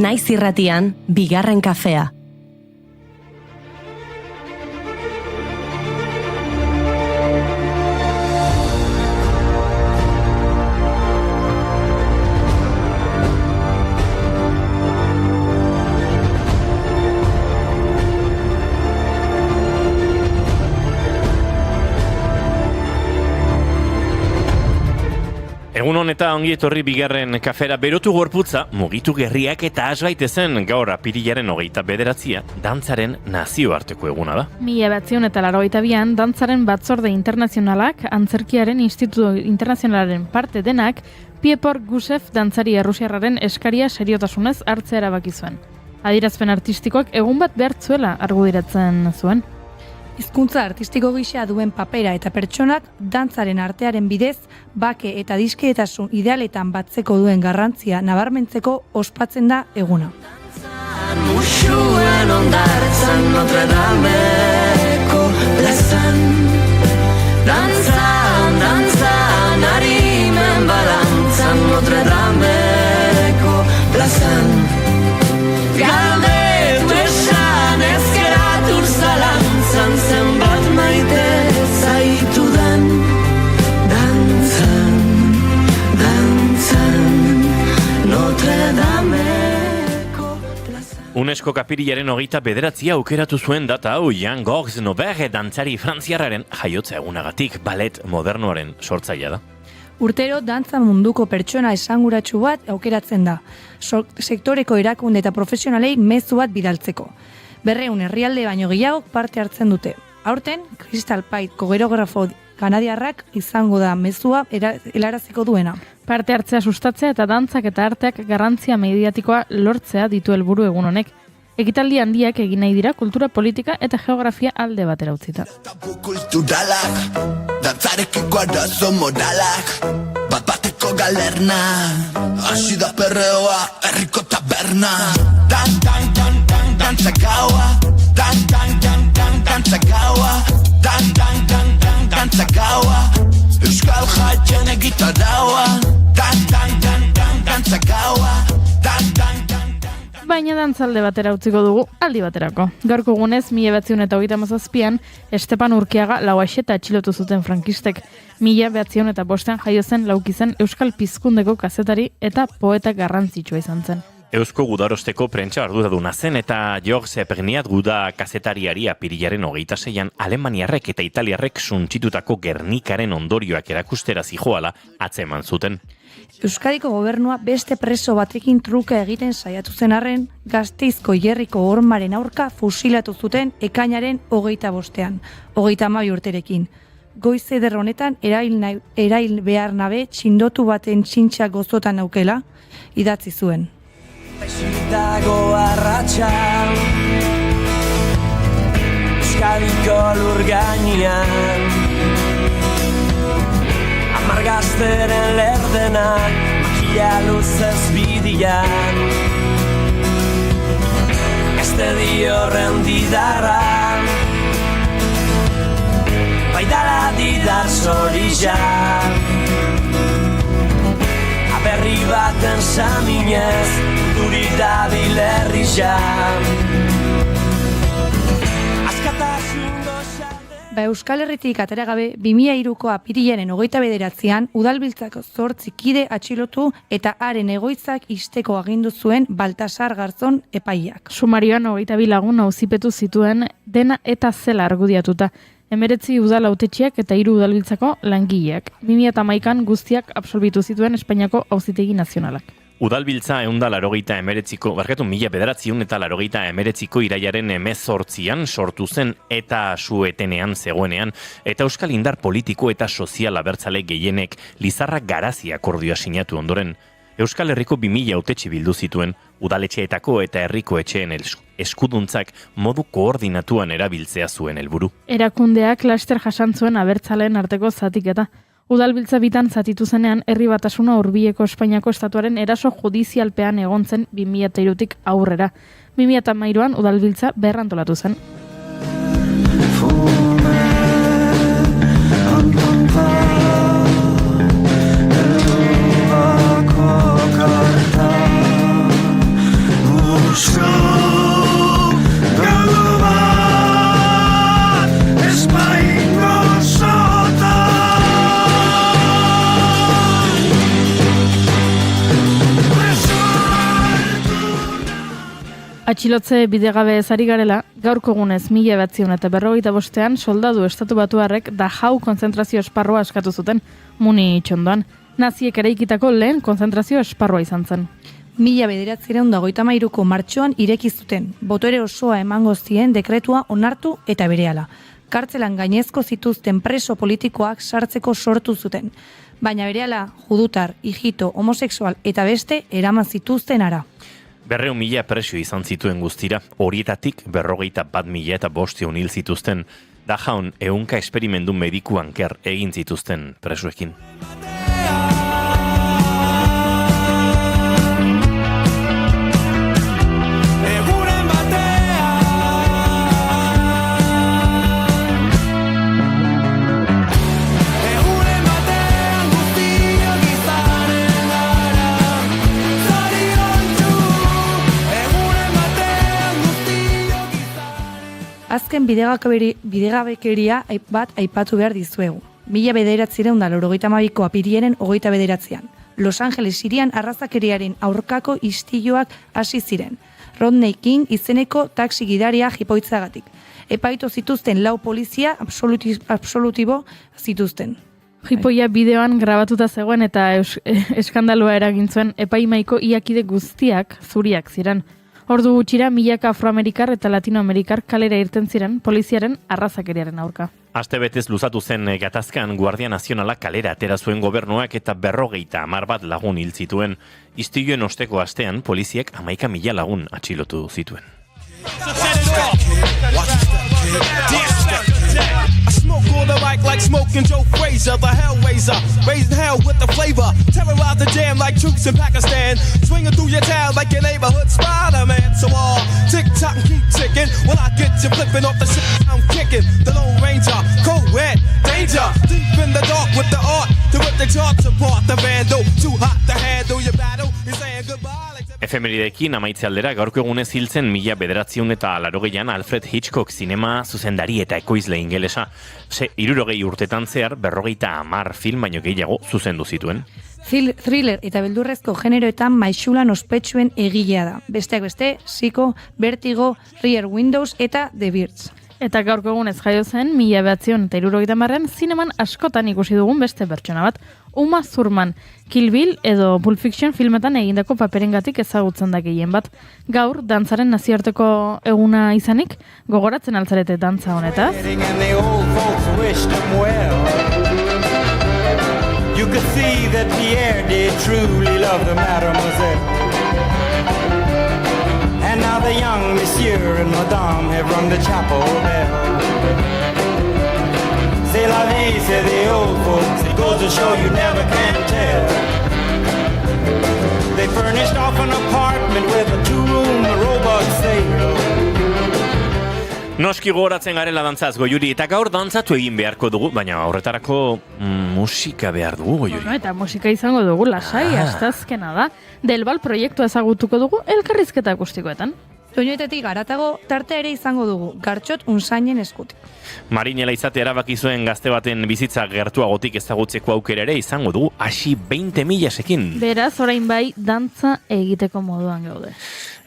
Naiz irratian, bigarren kafea. Egun eta ongi etorri bigarren kafera. Berotu gorputza, mugitu gerriak eta asbaitezen gaur apirilaren 29 dantzaren nazioarteko eguna da. 1982an dantzaren batzorde internazionalak, antzerkiaren institutu internazionalaren parte denak, Piotr Gusev dantzari errusiarraren eskaria seriotasunez hartzea erabaki zuen. Adierazpen artistikoak egun bat behartzuela argudiratzen zuen. Hizkuntza artistiko gisa duen papera eta pertsonak dantzaren artearen bidez bake eta diskidetasun idealetan batzeko duen garrantzia nabarmentzeko ospatzen da eguna. Muxuen ondartzan Notre Dameko plazan dantzan harimen balantzan Notre Dameko plazan galdetu esan ezkeratur zalantzan zenbat maite zaitudan dantzan Notre Dameko plazan. UNESCO apirilaren 29 aukeratu zuen data hau Jan Gogs Noverre dantzari frantziarraren jaiotza egunagatik ballet modernoaren sortzailea da. Urtero dantza munduko pertsona esanguratsu bat aukeratzen da, sektoreko erakunde eta profesionalei mezu bat bidaltzeko. 200 herrialde baino gehiagok parte hartzen dute. Aurten, Crystal Pite koreografo kanadiarrak izango da mezua helaraziko duena. Parte hartzea sustatzea eta dantzak eta arteak garrantzia mediatikoa lortzea ditu helburu egun honek. Ekitaldi handiak egin nahi dira kultura, politika eta geografia alde batera utzita. Tabu kulturalak, dantzarekiko arazo moralak, bat-bateko galerna, hasi da perreoa, herriko taberna. Dantza gaua, dantza gaua, dantza gaua, euskal jatzen egitaraua, dantza gaua, Baina dantzalde batera utziko dugu, aldi baterako. Gaurko egunez, 1937an, Estepan Urkiaga Lauaxeta atxilotu zuten frankistek. 1905an jaio zen Laukizen Euskal Pizkundeko kazetari eta poeta garrantzitsua izan zen. Eusko Gudarosteko prentsa arduraduna zen eta Georges Perniat guda kazetariari apirilaren 26an alemaniarrek eta italiarrek suntsitutako Gernikaren ondorioak erakustera zijoala atzeman zuten. Euskadiko gobernua beste preso batekin truka egiten saiatu zen arren, Gasteizko Hierriko hormaren aurka fusilatu zuten ekainaren 25ean, 32 urterekin. Goiz eder honetan erail behar nabe txindotu baten txintxa gozotan aukela, idatzi zuen. Dago arratsa Euskadiko lur gainean Amargazteren lerdenak Makia luzez bidian Este diorren didarra Baidala didar zorija Aberri baten saminez Duri dabil herria Euskal Herritik atera gabe 2003ko apirilaren 29an udalbiltzako 8 kide atxilotu eta haren egoitzak ixteko agindu zuen Baltasar Garzon epaiak. Sumarioan 22 lagun auzipetu zituen dena eta zela argudiatuta. 19 udal hautetxiak eta 3 udalbiltzako langileak. 2011an guztiak absolbitu zituen Espainiako Auzitegi Nazionalak. Udalbiltza 1989ko iraiaren 18an sortu zen eta suetenean zegoenean, eta Euskal Indar politiko eta sozial abertzale gehienek Lizarra Garazi akordioa sinatu ondoren. Euskal Herriko 2000 hautetxe bildu zituen, udaletxeetako eta herriko etxeen eskuduntzak modu koordinatuan erabiltzea zuen helburu. Erakundeak laster jasan zuen abertzaleen arteko zatiketa. Udalbiltza bitan zatitu zenean, herri batasuna hurbileko Espainiako estatuaren eraso judizialpean egon zen 2003tik aurrera. 2013an udalbiltza berrantolatu zen. duzu galdu bat espaingo zota. Atxilotze bidegabe ezari garela, gaurko egunez 1945ean soldadu estatu batuarrek Dachau konzentrazio esparrua eskatu zuten, Munich ondoan. Naziek eraikitako lehen konzentrazio esparrua izan zen. 1933ko martxoan ireki zuten, botere osoa emango zien dekretua onartu eta berehala. Kartzelan gainezko zituzten preso politikoak sartzeko sortu zuten. Baina berehala judutar, hijito, homosexual eta beste eraman zituzten ara. 200.000 presio izan zituen guztira, horietatik 51.500 hil zituzten, Dachaun 100 esperimentu mediku anker egin zituzten presoekin. Azken bidegabekeria bat aipatu behar dizuegu. 1992ko apiriaren 29an. Los Angeles hirian arrazakeriaren aurkako istiloak hasi ziren. Rodney King izeneko taxi gidaria jipoitzagatik. Epaitu zituzten 4 polizia absolutibo zituzten. Jipoia bideoan grabatuta zegoen eta eskandalua eragin zuen epaimaiko iakide guztiak zuriak ziren. Ordu gutxira milaka afroamerikar eta latinoamerikar kalera irten ziren poliziaren arrazakeriaren aurka. Aste betez luzatu zen gatazkan Guardia Nazionala kalera atera zuen gobernuak eta 50 bat lagun hil zituen. Istiluen osteko astean poliziek 11.000 lagun atxilotu zituen. I smoke on the mic like smoking Joe Frazier, the Hellraiser, raising hell with the flavor, terrorize the jam like troops in Pakistan, swinging through your town like your neighborhood Spider-Man. So tick tock and keep ticking, when I get you flipping off the shit I'm kicking. The Lone Ranger, co-ed, danger, deep in the dark with the art, to rip the charts apart. The vandal, too hot to handle your battle, you're saying goodbye. Efemeridekin amaitze aldera gaurko egunez hiltzen 1980an Alfred Hitchcock zinema zuzendari eta ekoizle ingelesa. 60 urtetan zehar 50 film baino gehiago zuzendu zituen. Thriller eta beldurrezko generoetan maixulan ospetsuen egilea da. Besteak beste, Psycho, Vertigo, Rear Windows eta The Birds. Eta gaurko egunez jaio zen 1970an zineman askotan ikusi dugun beste pertsona bat, Uma Thurman, Kill Bill edo Pulp Fiction filmetan egindako paperengatik ezagutzen da gehien bat. Gaur, dantzaren nazioarteko eguna izanik, gogoratzen altzarete dantza honetaz. You could see that Pierre did truly love the mademoiselle. And now the young monsieur and madame have rung the chapel bell. C'est la vie, say the old folks, it goes to show you never can tell. They furnished off an apartment with a 2-room robot sale. Noski gogoratzen garela dantzaz, Goiuri, eta gaur dantzatu egin beharko dugu, baina horretarako musika behar dugu, Goiuri. Bueno, eta musika izango dugu, lasai, astazkena da. Delbal proiektua ezagutuko dugu elkarrizketa akustikoetan. Soinuetetik garatago tarte ere izango dugu, Gartxot Unzainen eskutik. Marinela izate erabaki zuen gazte baten bizitza gertuagotik ezagutzeko aukera ere izango dugu, hasi 20.000 Beraz, orain bai, dantza egiteko moduan gaude.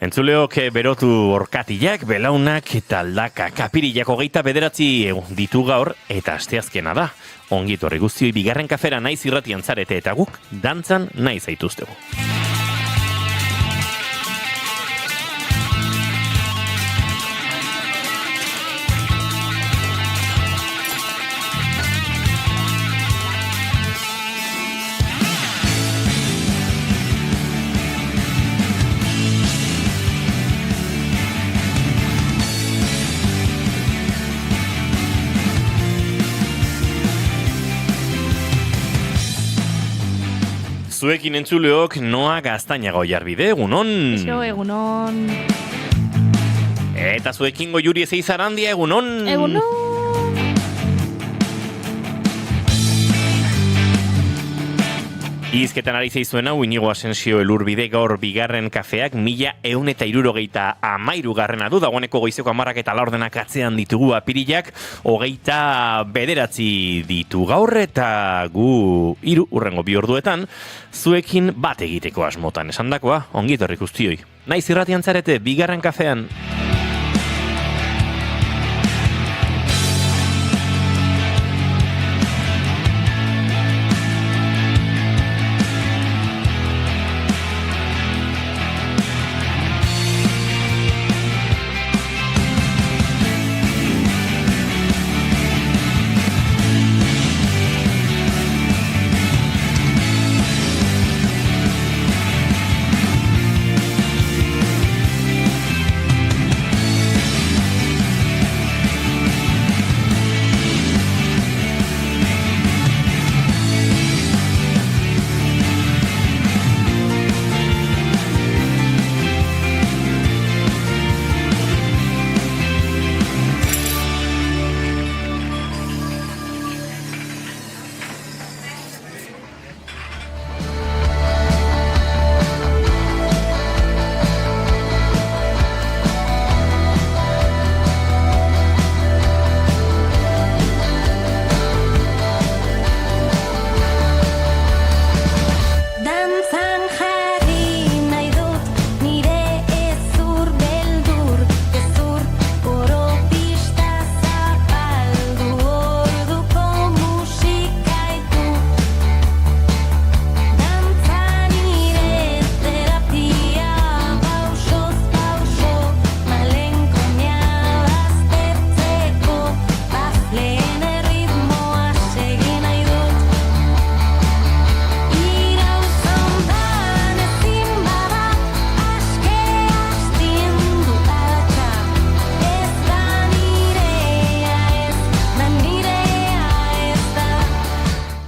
Entzuleok berotu orkatiak, belaunak eta aldaka kapirilak 29 ditu gaur eta asteazkena da. Ongi etorri guztioi bigarren kafera naiz irratian zarete eta guk dantzan naiz zaituztegu. Zuekin entzuleok Noa Gaztainaga Oiarbide, egunon. Egunon. Eta zuekin Goiuri Ezeizarandia, egunon. Izketan ari zeizuen hau, Inigo Asensio Elurbide gaur bigarren kafeak 1163 du, dagoeneko goizeko 10 eta 4 atzean ditugu apirilak, 29 ditu gaur eta gu 3 urrengo 2 orduetan, zuekin bat egiteko asmotan esandakoa, ongi etorri guztioi. Naiz irratian zarete, bigarren kafean.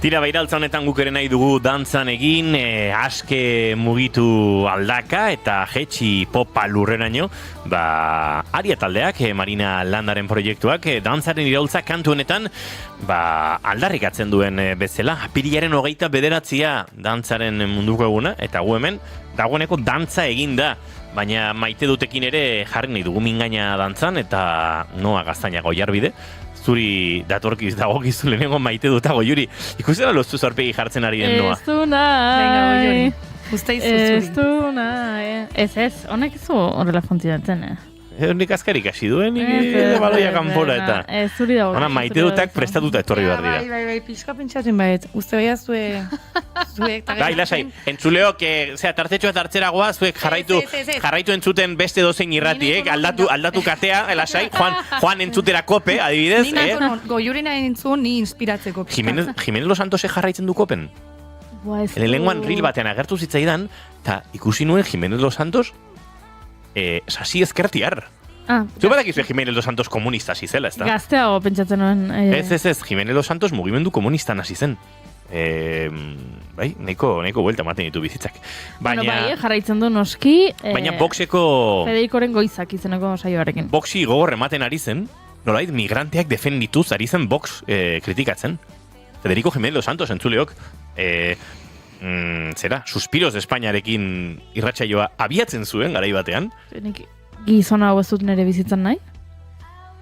Tira bairaltza honetan guk ere nahi dugu dantzan egin, aske mugitu aldaka eta jetxi popa lurreraino, Aria taldeak, Marina Landaren proiektuak, dantzaren iraultza kantu honetan, aldarrikatzen duen bezala, apirilaren 29 dantzaren munduko eguna, eta gu hemen, dagoeneko dantza egin da, baina maite dutekin ere jarri nahi dugu mingaina dantzan, eta Noa Gaztainago Jarbide, zuri datorkiz dagokizu lehenengo maite dut Goiuri. Ikustera loztu zorpegi jartzen ari den Noa. Ez du nahi. Ez du nahi. Ez, honek ez horrela funtzionatzen, Nik azkarik hasi duen, baloia kanpora eta. Ez zuri dago. Ona, maite dutak prestatuta etorri behar dira. Bai, pixka pentsatzen baiet. Uste baia zuek. Gai, lasai, entzuleok, tartetxoa tartzeragoa, zuek jarraitu entzuten beste dozein irratiek, aldatu katea, lasai, Juan entzutera kope, adibidez. Ni Goiurena entzun, ni inspiratzeko. Jimenez Los Santosek jarraitzen du kopen? Lehenengoan reel batean agertu zitzaidan, eta ikusi nuen Jimenez Los Santos sasi ezkertiar. Zu badakizu Jimenez Los Santos komunista hasi zela, ezta? Gazteago pentsatzen nuen. Ez, Jimenez Los Santos mugimendu komunistan hasi zen. Neko buelta ematen ditu bizitzak. Baina jarraitzen du noski. Baina boxeko... Federikoren goizak izeneko saioarekin. Boxi gogor ematen ari zen, nolait migranteak defendituz ari zen box kritikatzen. Federico Jimenez Los Santos entzuleok, Suspiros de Espainiarekin irratsaioa abiatzen zuen garai batean. Gizon hau ez dut nire bizitzan nahi.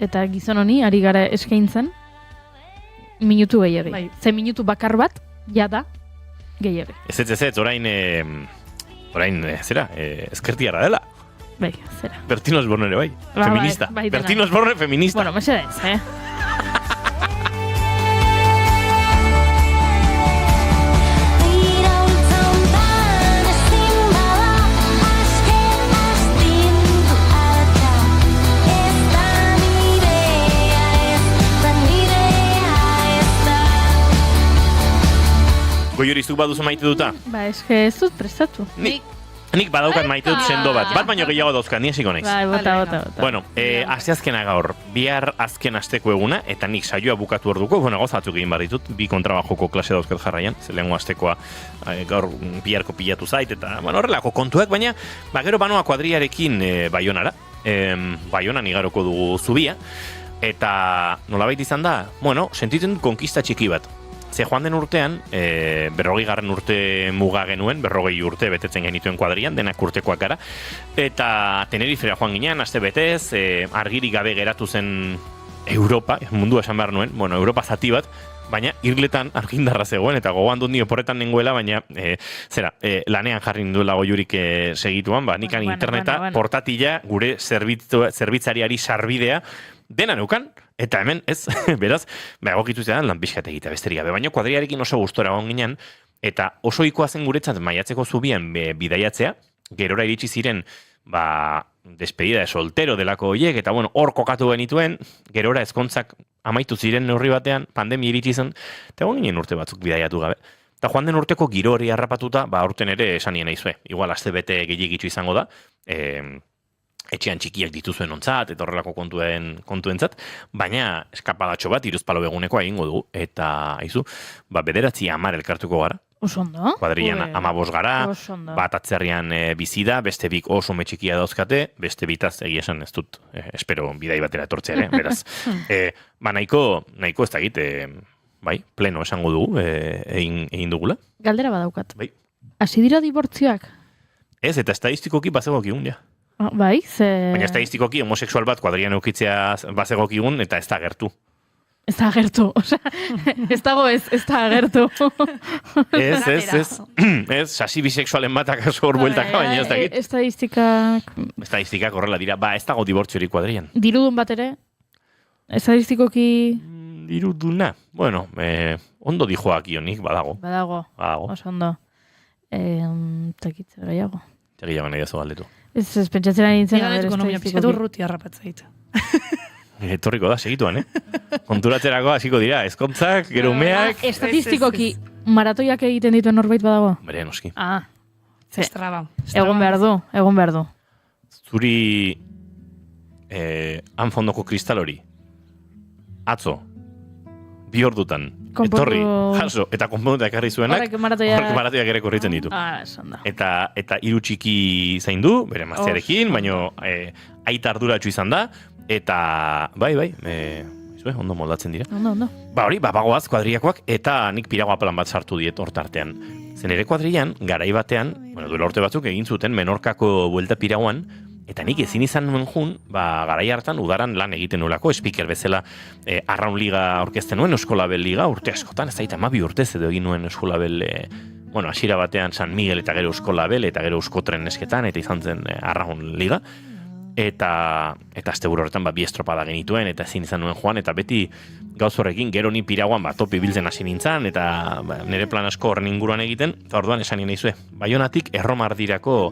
Eta gizon honi ari gara eskaintzen minutu gehiagi. Ze minutu bakar bat, jada, gehiagi. Ez, orain ezkertiarra dela. Bai, zera. Bertino Osborne ere bai. Feminista. Bertino Osborne feminista. Bueno, mesedez, Goiuri, zuk baduzu maite duta? Ez dut prestatu. Nik badaukat maite dut sendo bat. Bat baino gehiago dauzkat, ni hasiko naiz. Bota. Bueno, asteazkena gaur, bihar azken asteko eguna, eta nik saioa bukatu orduko, gozatzuk egin behar ditut, bi kontrabajoko klase dauzkat jarraian, lehengo astekoa gaur biharko pilatu zait, eta horrelako kontuak, baina gero Banoa kuadriarekin Baionara, Baionan igaroko dugu zubia, eta nolabait izan da, sentitzen dut konkista txiki bat. Ze joan den urtean, 40. urte muga genuen, 40 urte betetzen genituen kuadrian, denak urtekoak gara, eta Tenerifera joan ginean, aste betez, argirik gabe geratu zen Europa, mundua esan behar nuen, bueno, Europa zati bat, baina irgletan argindarra zegoen, eta gogoan dut nio porretan nengoela, baina lanean jarri duela goiurik segituan, nikan interneta, portatila, gure zerbitzariari sarbidea, dena neukan, eta hemen, ez, beraz, egokitu zedan lan pixkat egitea besterik gabe, baina kuadriarekin oso gustora egon ginen, eta oso ikoa zen guretzat maiatzeko zubian bidaiatzea, gerora iritsi ziren, despedida de soltero delako horiek, eta bueno, hor kokatu genituen, gerora ezkontzak amaitu ziren neurri batean, pandemia iritsi zen, eta egon ginen urte batzuk bidaiatu gabe. Eta joan den urteko giro hori harrapatuta, aurten ere esanien naizue, igual aste bete gehiagitxu izango da, etxean txikiak dituzuen ontzat, eta horrelako kontuentzat, baina eskapadatxo bat iruzpalo begunekoa egingo dugu, eta haizu, 9-10 elkartuko gara. Osondo. Kuadrian 15 gara, bat atzerrian bizi da, beste bik oso metxikia dauzkate, beste bitaz egia esan ez dut, espero bidai batera etortzea, beraz. Nahiko ez da egite, pleno esango dugu, egin dugula. Galdera badaukat. Bai. Hasi dira dibortzioak? Ez, eta estadistikoki bazegokigun, ja. Bai, ze... Baina estadistikoki homosexual bat kuadrian eukitzea bazegokigun, eta ez da gertu. Ez da agertu, ez dago ez da agertu. Ez, sasi bisexualen batak aso hor bueltaka, baina ez da egit. Estadistikak horrela dira, ez dago dibortziorik kuadrian. Dirudun bat ere? Estadistikoki... Diruduna, bueno, ondo dijoak ionik, badago. Badago, oso ondo. Tekitze gehiago. Gehiago nahi dazo galdetu. Ez pentsatzera nintzen. Ekonomia pixkatu ruti harrapatzait. Etorriko da, segituan, Konturatzerako hasiko dira, ezkontzak, gero umeak... Estatistikoki, maratoiak egiten dituen norbait badago? Bere, noski. Estraba. Egon behar du. Zuri han fondoko kristal hori, atzo, 2 ordutan, etorri, jaso, eta konponduta ekarri zuenak, horrek maratoiak ere korritzen ditu. Eta 3 txiki zaindu, bere maztearekin, baino aita arduratxu izan da, eta, bai, ondo moldatzen dira. Ondo. Hori, bagoaz kuadriakoak, eta nik piragoa plan bat sartu diet hortartean. Zen ere kuadrian, garai batean, duela urte batzuk egin zuten Menorkako buelta piragoan, eta nik ezin izan nuen jun, garai hartan udaran lan egiten nolako, speaker bezala Arraun Liga orkesten nuen, Euskolabel Liga, urte askotan, ez da 12 urtez edo egin nuen Euskolabel, hasiera batean San Miguel eta gero Euskolabel, eta gero Euskotren nesketan, eta izan zen Arraun Liga. Eta asteburu horretan 2 estropada genituen, eta ezin izan nuen joan, eta beti gauz horrekin gero ni piraguan topi biltzen hasi nintzen, eta nire plan asko horren inguruan egiten, eta orduan esan naizue. Baionatik Erromardirako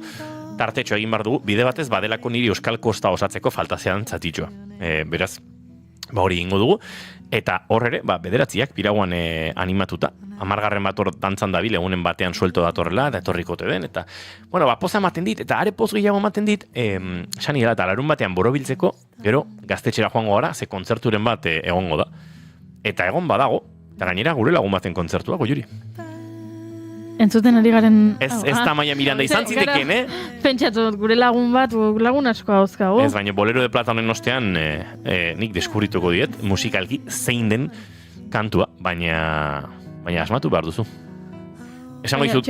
tartetxo egin bar dugu, bide batez badelako niri Euskal Kosta osatzeko faltazean zatitxoa. Beraz, hori ingo dugu, eta hor ere, 9 piraguan animatuta, 10 bat hor dantzan dabil, egunen batean suelto datorrela, eta etorrikote den, eta, poza ematen dit, eta are poz gehiago ematen dit, esan dira, eta larun batean borobiltzeko, gero, gaztetxera joango gara, ze kontzerturen bat egongo da. Eta egon badago, eta gainera gure lagun baten kontzertua, Goiuri. Entzuten ari garen... Ez da Maia Miranda izan ziteken, Pentsatu, gure lagun bat, lagun asko hauzkago. Ez, baina Bolero de Plata honen ostean nik deskubrituko diet, musikalki zein den kantua, baina asmatu behar duzu. Esango izut,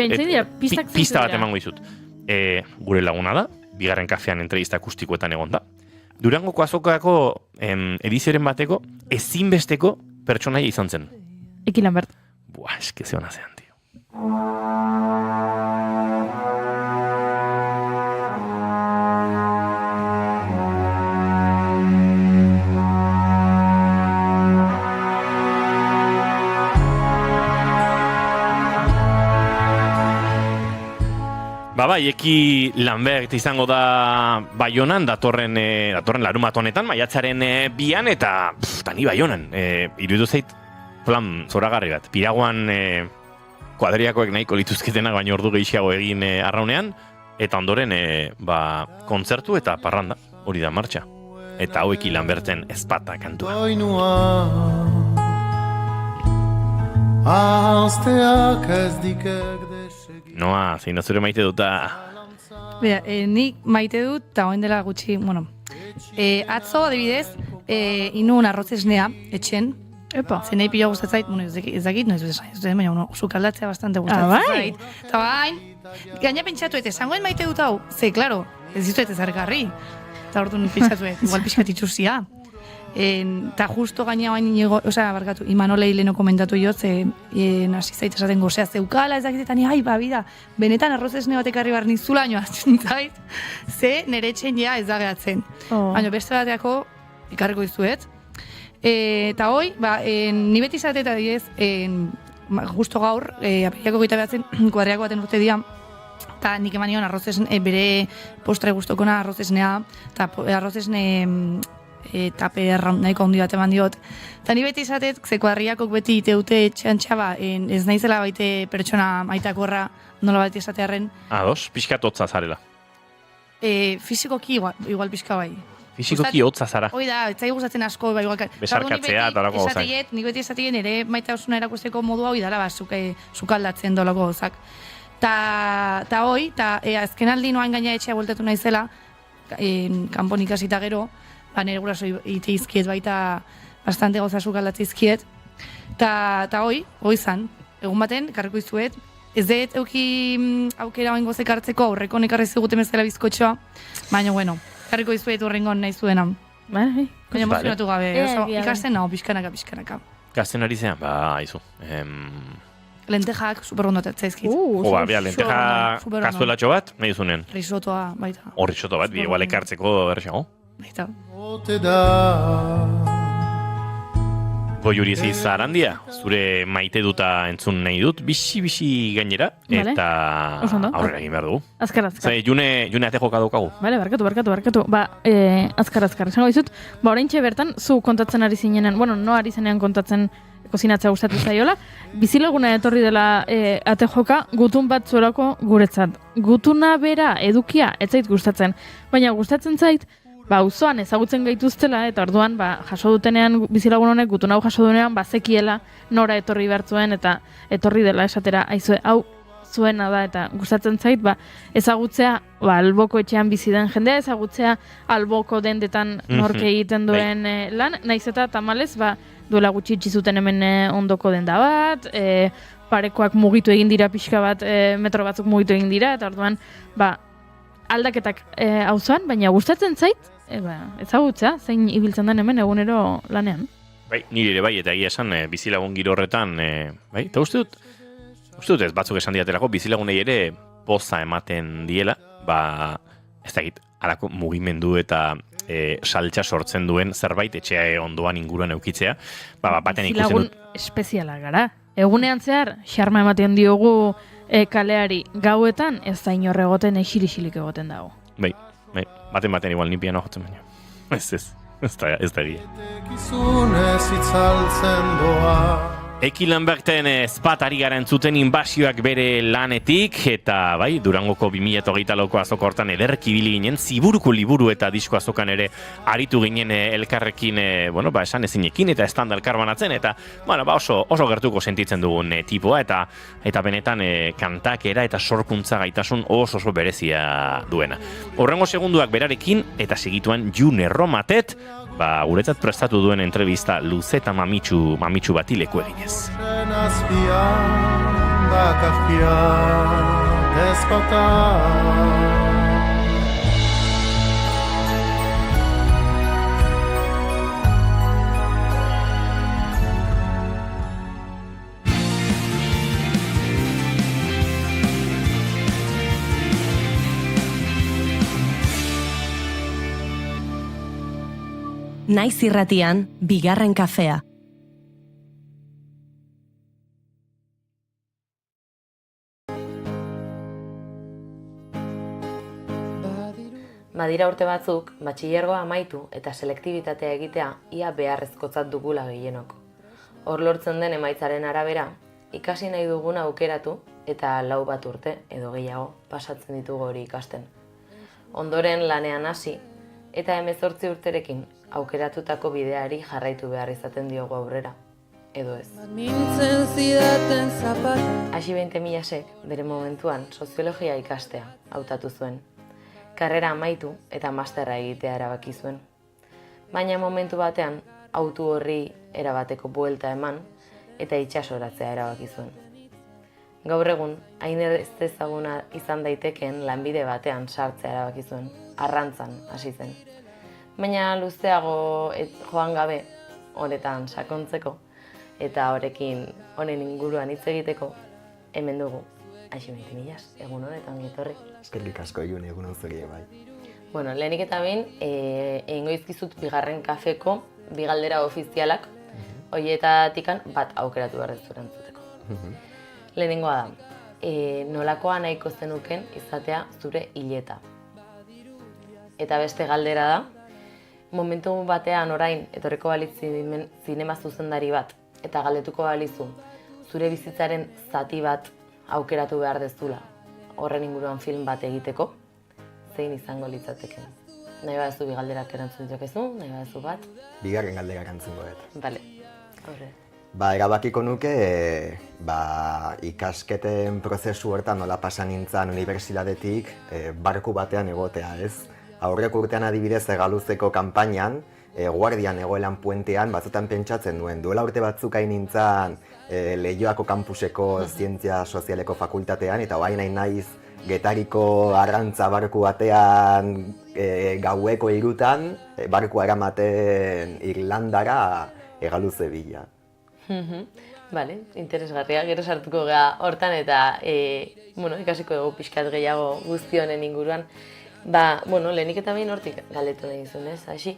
pista bat emango izut. Gure laguna da, 2. kafean entrevista akustikoetan egon da. Durangoko azokako edizioren bateko ezinbesteko pertsonaia izan zen. Eki Lambert. Eske ze hona zean, tio. Eki Lambert izango da Baionan, datorren larumat honetan, maiatzaren 2an, eta ni Baionan. Iruditu zait plan zoragarri bat. Piraguan kuadriakoek nahiko lituzketenak, baina ordu gehiago egin arraunean, eta ondoren kontzertu eta parranda, hori da martxa. Eta hau Eki Lamberten ezpata kantua. Noa, zein da zure maite duta? Nik maite dut, eta hoen dela gutxi, atzo, adibidez, inun arroz esnea, etxen, Epa. Zenei pila gustatzen zait, bueno, ez dakit, noiz esan ez dut, baina sukaldatzea bastante Ah, gustatzen bai? zait. Eta bain, gaina pentsatu eta esangoen maite dut hau, ze, klaro, ez ditu eta zargarri. Eta orduan pentsatu igual pixkat itxusia. Eta justo gaina bain barkatu, Imanolei leheno komentatu jo, ze hasi zait esaten gozea zeukala, ez dakitetan, ai, bida, benetan arroz esne batek arri bar nizula, baina azten zait, ze nire etxen ja ez da gehatzen. Baina beste bateako, ikarriko dizuet. Eta hoi, ni beti izate eta diez, justo gaur, apiriako goita behatzen, kuadriako baten urte dira, eta nik eman nion bere postre guztokona arrozesnea, eta arrozesne taper nahiko handi bat eman diot. Eta ni beti izatet, ze kuadriakok beti iteute txantxaba, ez naizela baite pertsona maitakorra, nola bat izatearen. Ados, pixkat hotza zarela. Fizikoki igual pixka bai. Fizikoki hotza zara. Hoi da, ez zai gustatzen asko, bai igual. Besarkatzea eta olako gozak. Nik beti esatien ere maitasuna erakusteko modua hoi dala, sukaldatzen dolako gozak. Ta hoi, azken aldi noan gaina etxea bueltatu naizela, kanpon ikasita gero, nire guraso ite izkiet baita bastante goza sukaldatze izkiet. Ta hoi zan, egun baten, karriko izuet, ez dut euki aukera oin gozek hartzeko aurreko nekarri ziguten bezala bizkotxoa, baina bueno, karriko izuet urrengon nahi zuena. Bai. Baina emozionatu gabe, ikasten nago, pixkanaka. Gazten ari zean, aizu. Lentejak super ondo atzaizkit. Lenteja kazuelatxo bat, nahi duzunen. Risotoa baita. Risoto bat, igual ekartzeko errexago. Baita. Goiuri zeiz Arandia, zure maite duta entzun nahi dut, bixi gainera, eta aurrera egin behar dugu. Azkar. Zai, june ate joka daukagu. Bale, barkatu. Azkar, esango dizut, oraintxe bertan, zu kontatzen ari zinenen, no ari zenean kontatzen kozinatzea gustatu zaiola, bizilaguna etorri dela ate joka, gutun bat zuelako guretzat. Gutuna bera, edukia, ez zait gustatzen, baina gustatzen zait, auzoan ezagutzen gaituztela, eta orduan, jaso dutenean bizilagun honek, gutun hau jaso duenean, zekiela nora etorri behartzuen, eta etorri dela esatera, aizue, hau zuena da, eta gustatzen zait, ezagutzea, alboko etxean bizi den jendea, ezagutzea alboko dendetan norke egiten duen lan, naiz eta tamalez, duela gutxi itxi zuten hemen ondoko denda bat, parekoak mugitu egin dira pixka bat, metro batzuk mugitu egin dira, eta orduan, aldaketak auzoan, baina gustatzen zait, ezagutzea, zein ibiltzen den hemen egunero lanean. Nire ere bai, eta egia esan, bizilagun giro horretan, eta uste dut ez batzuk esan diatelako, bizilagunei ere poza ematen diela, ez dakit, alako mugimendu eta saltza sortzen duen zerbait etxea ondoan inguruan eukitzea, baten ikusten dut. Bizilagun espeziala gara. Egunean zehar, xarma ematen diogu kaleari gauetan, ez da inor egoten exilik egoten dago. Baten igual ni piano jotzen baina. Ez da egia. Eki Lamberten Spat ari gara entzuten inbasioak bere lanetik, eta Durangoko 2008ko azoko hortan ederki bili ginen, ziburuko liburu eta disko azokan ere aritu ginen elkarrekin, esan ezinekin eta estanda elkar banatzen, eta oso gertuko sentitzen dugun tipoa, eta benetan kantakera eta sorkuntza gaitasun oso berezia duena. Horrengo segunduak berarekin, eta segituan June Romatet, guretzat prestatu duen entrevista luze eta mamitsu bati leku eginez. Naiz irratian, bigarren kafea. Badira urte batzuk, batxilergoa amaitu eta selektibitatea egitea ia beharrezkotzat dugula gehienok. Hor lortzen den emaitzaren arabera, ikasi nahi duguna aukeratu eta 4 bat urte edo gehiago pasatzen ditugu hori ikasten. Ondoren lanean hasi eta 18 urterekin aukeratutako bideari jarraitu behar izaten diogu aurrera, edo ez. Hasi 20.000-ek bere momentuan soziologia ikastea hautatu zuen. Karrera amaitu eta masterra egitea erabaki zuen. Baina momentu batean autu horri erabateko buelta eman eta itsasoratzea erabaki zuen. Gaur egun, hain ez ezaguna izan daitekeen lanbide batean sartzea erabaki zuen, arrantzan hasi zen. Baina luzeago joan gabe honetan sakontzeko eta honekin honen inguruan hitz egiteko hemen dugu. Aixi Millas, egun honetan gitorri. Eskerrik asko June, egun hon zuri bai. Bueno, lehenik eta behin, egingo izkizut bigarren kafeko bi galdera ofizialak, horietatikan bat aukeratu behar dut erantzuteko. Lehenengoa da, nolakoa nahiko zenuken izatea zure hileta. Eta beste galdera da, momentu batean orain etorriko balitz zinema zuzendari bat, eta galdetuko balizu zure bizitzaren zati bat aukeratu behar dezula, horren inguruan film bat egiteko, zein izango litzateken. Nahi badezu bi galderak erantzun jokezu, nahi badezu bat? Bigarren galdera erantzungo dut. Bale, horre. Erabakiko nuke, ikasketen prozesu hortan nola pasan nintzen unibertsitatetik barku batean egotea, ez? Aurreko urtean adibidez Egaluzeko kanpainan, guardian egoelan puentean, batzutan pentsatzen duen. Duela urte batzuk hain nintzen Leioako kampuseko zientzia sozialeko fakultatean, eta orain nahi naiz Getariko arrantza barku batean gaueko 3:00 barkua eramaten Irlandara Egaluze bila. Bale, interesgarria, gero sartuko gara hortan eta ikasiko dugu pixkat gehiago guzti honen inguruan. Lehenik eta behin hortik galdetu nahi dizun, ez? Aixi,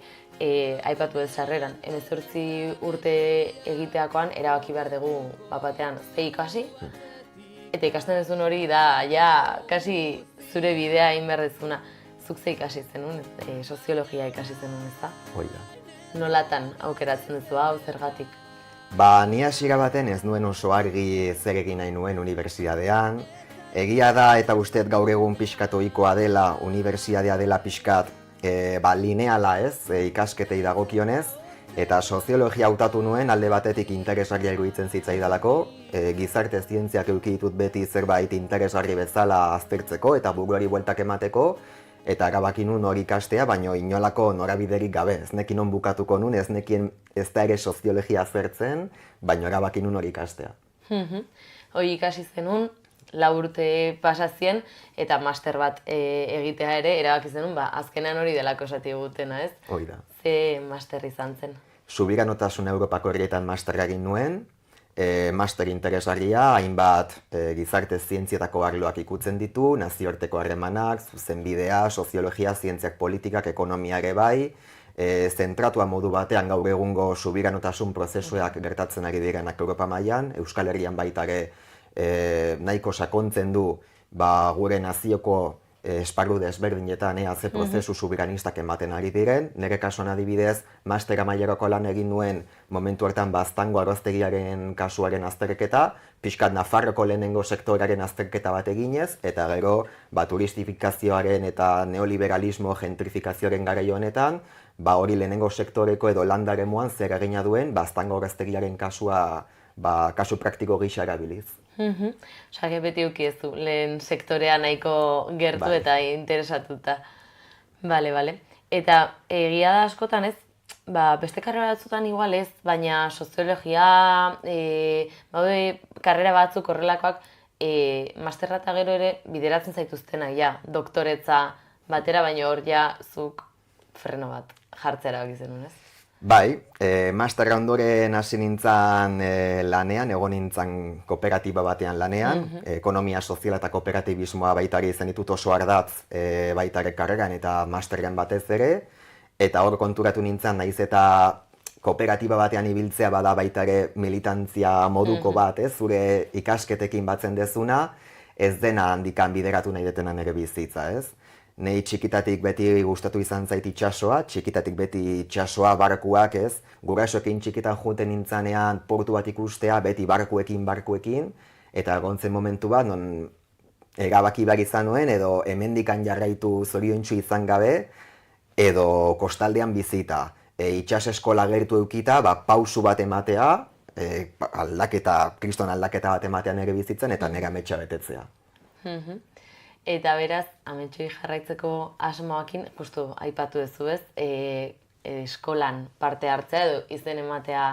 aipatu ez sarreran, 18 urte egiteakoan erabaki behar dugu batean ze ikasi, eta ikasten duzun hori da, ja, kasi zure bidea egin behar dezuna. Zuk ze ikasi zenun, soziologia ikasi zenun, ez da? Hoi da. Nolatan aukeratzen duzu hau, zergatik? Ni hasiera baten ez nuen oso argi zer egin nahi nuen unibertsitatean. Egia da eta usteet gaur egun pixkat ohikoa dela, unibertsitatea dela pixkat lineala ez, ikasketei dagokionez, eta soziologia hautatu nuen alde batetik interesgarria iruditzen zitzaidalako, gizarte zientziak eduki ditut beti zerbait interesgarri bezala aztertzeko eta buruari bueltak emateko, eta erabaki nuen hori ikastea, baina inolako norabiderik gabe. Ez nekin on bukatuko nuen, ez nekien ez da ere soziologia aztertzen, baina erabaki nuen hori ikastea. Hori ikasi zenun, 4 urte pasazien, eta master bat egitea ere, erabaki zenun, azkenean hori delako esati egutena, ez? Hoi da. Ze master izan zen? Subiranotasun Europako herrietan masterra egin nuen, master interesgarria, hainbat gizarte zientzietako arloak ikutzen ditu, nazioarteko harremanak, zuzenbidea, soziologia, zientziak politikak, ekonomia ere bai, zentratua modu batean gaur egungo subiranotasun prozesuak gertatzen ari direnak Europa mailan, Euskal Herrian baita ere nahiko sakontzen du gure nazioko esparru desberdinetan ze prozesu subiranistak ematen ari diren. Nire kasuan adibidez, mastera mailerako lan egin nuen momentu hartan Baztango arroztegiaren kasuaren azterketa, pixkat Nafarroko lehenengo sektoraren azterketa bat eginez, eta gero turistifikazioaren eta neoliberalismo gentrifikazioaren garai honetan, hori lehenengo sektoreko edo landaremuan zer egina duen Baztango arroztegiaren kasua kasu praktiko gisa erabiliz. Osake beti ukiezu, lehen sektorea nahiko gertu eta interesatuta. Bale. Eta egia da askotan ez, beste karrera batzutan igual ez, baina soziologia, karrera batzuk horrelakoak, masterra eta gero ere bideratzen zaituztenak, doktoretza batera, baina hor zuk freno bat jartzera bak izan, ez? Bai, masterra ondoren hasi nintzen lanean, egon nintzen kooperatiba batean lanean, ekonomia soziala eta kooperatibismoa baitari izan ditut oso ardatz baitare karreran eta masterrean batez ere, eta hor konturatu nintzen naiz eta kooperatiba batean ibiltzea bada baitare militantzia moduko bat, zure ikasketekin batzen dezuna, ez dena handikan bideratu nahi detenan ere bizitza, ez? Nei txikitatik beti gustatu izan zait itsasoa, txikitatik beti itsasoa, barkuak, ez? Gurasoekin txikitan joaten nintzanean portu bat ikustea, beti barkuekin, eta egontzen momentu bat, non erabaki behar izan nuen, edo hemendikan jarraitu zoriontsu izan gabe, edo kostaldean bizita. Itsas eskola gertu eukita, pausu bat ematea, kriston aldaketa bat ematean ere bizitzen, eta nire ametsa betetzea. Eta beraz, ametxoi jarraitzeko asmoakin, justu aipatu duzu ez, eskolan parte hartzea edo izen ematea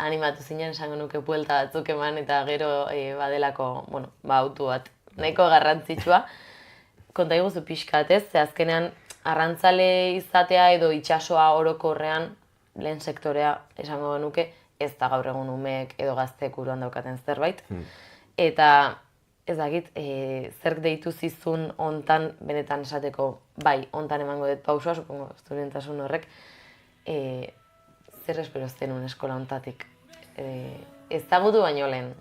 animatu zinen, esango nuke buelta batzuk eman eta gero badelako, autu bat nahiko garrantzitsua. Konta iguzu pixkat ez, ze azkenean arrantzale izatea edo itsasoa orokorrean lehen sektorea esango nuke ez da gaur egun umeek edo gazteek buruan daukaten zerbait. Eta ez dakit, zerk deitu zizun hontan benetan esateko, bai, hontan emango dut pausua, supongo, estudiantasun horrek, zer espero zenun eskola hontatik? Ezagutu baino lehen,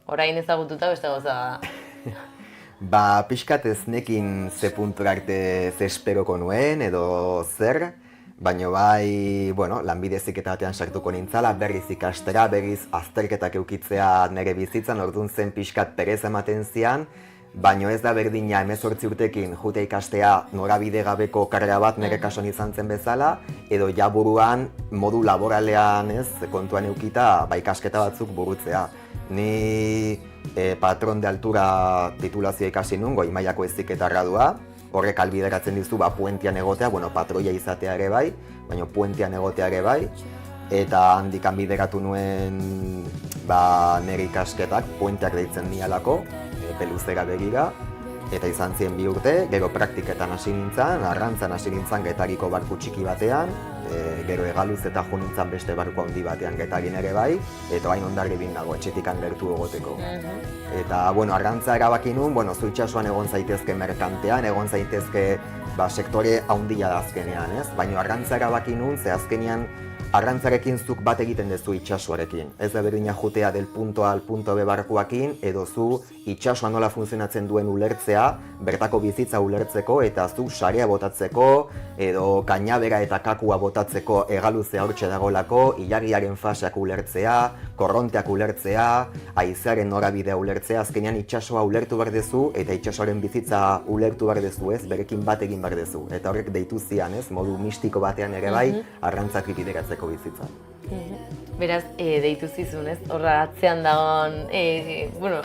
orain ezagututa beste gauza da. Pixkat ez nekin ze puntura arte ze esperoko nuen edo zer, baina bai, lanbide heziketa batean sartuko nintzala, berriz ikastera, berriz azterketak eukitzea nire bizitzan, orduan zen pixkat perez ematen zian, baina ez da berdina 18 urtekin jute ikastea norabide gabeko karrera bat nire kasuan izan zen bezala, edo ja buruan modu laboralean kontuan eukita ikasketa batzuk burutzea. Ni patron de altura titulazioa ikasi nun, goi mailako heziketa gradua, horrek albideratzen dizu puentian egotea, patroia izatea ere bai, baina puentian egotea ere bai, eta handikan bideratu nuen nire ikasketak puenteak deitzen nialako, peluzera begira, eta izan ziren 2 urte, gero praktiketan hasi nintzen, arrantzan hasi nintzen Getariko barku txiki batean, gero Hegaluz eta jo nintzen beste barku handi batean Getarin ere bai, eta hain Hondarribin nago, etxetikan gertu egoteko. Eta, arrantza erabaki nun, zu itsasoan egon zaitezke merkantean, egon zaitezke sektore handia da azkenean, ez? Baina arrantza erabaki nun, ze azkenean arrantzarekin zuk bat egiten duzu itsasoarekin. Ez da berdina jutea del punto A al punto B barkuakin, edo zu itsasoa nola funtzionatzen duen ulertzea, bertako bizitza ulertzeko, eta zu sarea botatzeko, edo kainabera eta kakua botatzeko Hegaluzea hortxe dagolako, ilargiaren faseak ulertzea, korronteak ulertzea, haizearen norabidea ulertzea, azkenean itsasoa ulertu behar duzu, eta itsasoaren bizitza ulertu behar duzu, ez, berekin bat egin behar duzu. Eta horrek deitu zian, ez, modu mistiko batean ere bai, arrantzak bideratzeko bizitza. Beraz, deitu zizun, ez? Horra atzean dagoen,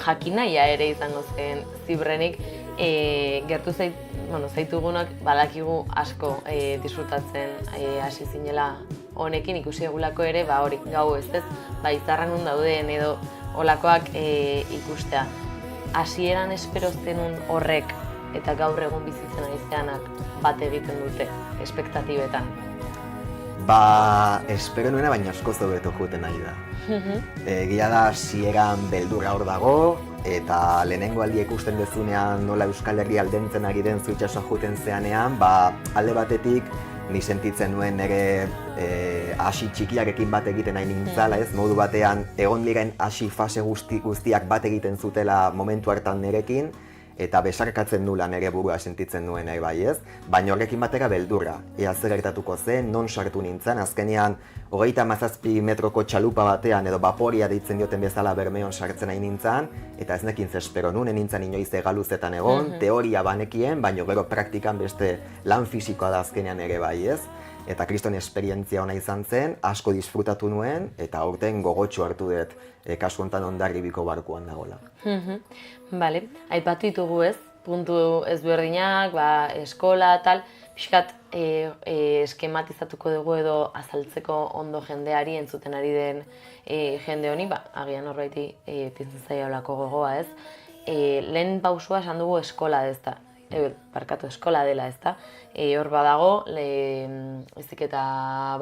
jakinaia ere izango zen zibrenik, gertu zaitugunak badakigu asko disfrutatzen hasi zinela honekin, ikusi egulako ere, hori, gau ez, izarran nun dauden edo olakoak ikustea. Hasieran espero zenun horrek eta gaur egun bizitzen aizeanak bat egiten dute, espektatibetan. Espero nuena, baina asko hobeto joeten nahi da. Egia da, hasieran beldurra hor dago, eta lehenengo aldia ikusten dezunean nola Euskal Herri aldentzen ari den zu itsasoa joeten zeanean, alde batetik ni sentitzen nuen nire hasi txikiarekin bat egiten nahi nintzala, ez? Modu batean egon diren hasi fase guztiak bat egiten zutela momentu hartan nirekin, eta besarkatzen nula nire burua sentitzen nuen bai, ez? Baina horrekin batera beldurra. Ea zer gertatuko zen, non sartu nintzen, azkenean 37 metroko txalupa batean edo baporia deitzen dioten bezala Bermeon sartzen nahi nintzen, eta ez nekin zespero nun, nintzen inoiz Hegaluzetan egon, teoria banekien, baina gero praktikan beste lan fisikoa da azkenean ere bai, ez? Eta kriston esperientzia ona izan zen, asko disfrutatu nuen, eta aurten gogotxo hartu dut kasu honetan Hondarribiko barkuan dagoela. Bale, aipatu ditugu ez, puntu ezberdinak, eskola, tal, pixkat eskematizatuko dugu edo azaltzeko ondo jendeari, entzuten ari den jende honi, agian horbaiti pizten zaiolako gogoa ez. Lehen pausua esan dugu eskola ezta, eskola dela ezta. Hor badago, heziketa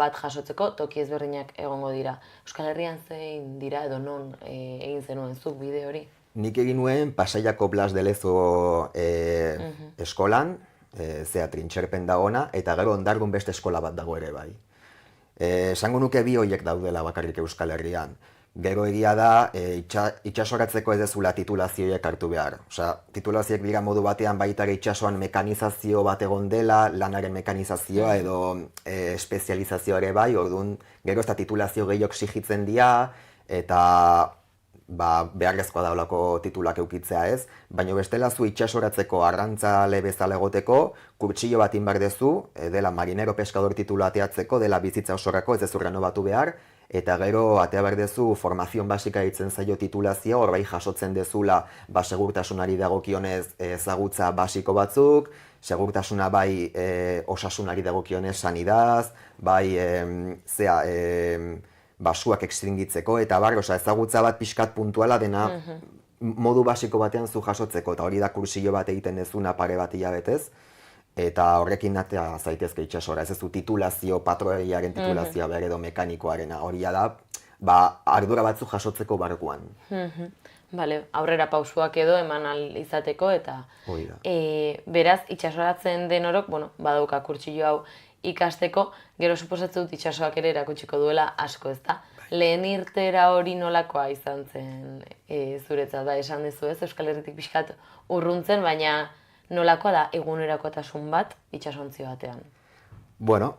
bat jasotzeko toki ezberdinak egongo dira. Euskal Herrian zein dira edo non egin zenuen zuk bide hori? Nik egin nuen Pasaiako Blas de Lezo eskolan, zea Trintxerpen dagona, eta gero Hondarrun beste eskola bat dago ere bai. Esango nuke bi horiek daudela bakarrik Euskal Herrian. Gero egia da, itsasoratzeko ez dezula titulazioek hartu behar. Titulazioek dira modu batean baita ere itsasoan mekanizazio bat egon dela, lanaren mekanizazioa edo espezializazioa ere bai, orduan gero ez da titulazio gehiok exijitzen dira, eta beharrezkoa da olako titulak eukitzea ez, baina bestela zu itsasoratzeko arrantzale bezala egoteko, kurtsillo bat inbar dezu, dela marinero peskador titula ateatzeko, dela bizitza osorako ez dezurra nobatu behar, eta gero atea behar dezu formazion basika ditzen zaio titulazioa, hor bai jasotzen dezula segurtasunari dagokionez ezagutza basiko batzuk, segurtasuna bai osasunari dagokionez sanidaz, bai basuak extingitzeko, eta ezagutza bat pixkat puntuala dena modu basiko batean zu jasotzeko, eta hori da kursillo bat egiten dezuna pare bat hilabetez, eta horrekin atea zaitezke itsasora, ez du titulazio, patroiaren titulazioa behar edo mekanikoarena, hori da, ardura batzu jasotzeko barkuan. Bale, aurrera pausuak edo eman izateko, eta beraz, itsasoratzen den orok, badauka kurtsillo hau ikasteko, gero suposatzen dut itsasoak ere erakutsiko duela asko, ez da? Lehen irtera hori nolakoa izan zen zuretzat, esan dezu ez, Euskal Herritik pixkat urruntzen, baina nolakoa da egunerakotasun bat itsasontzi batean? Bueno,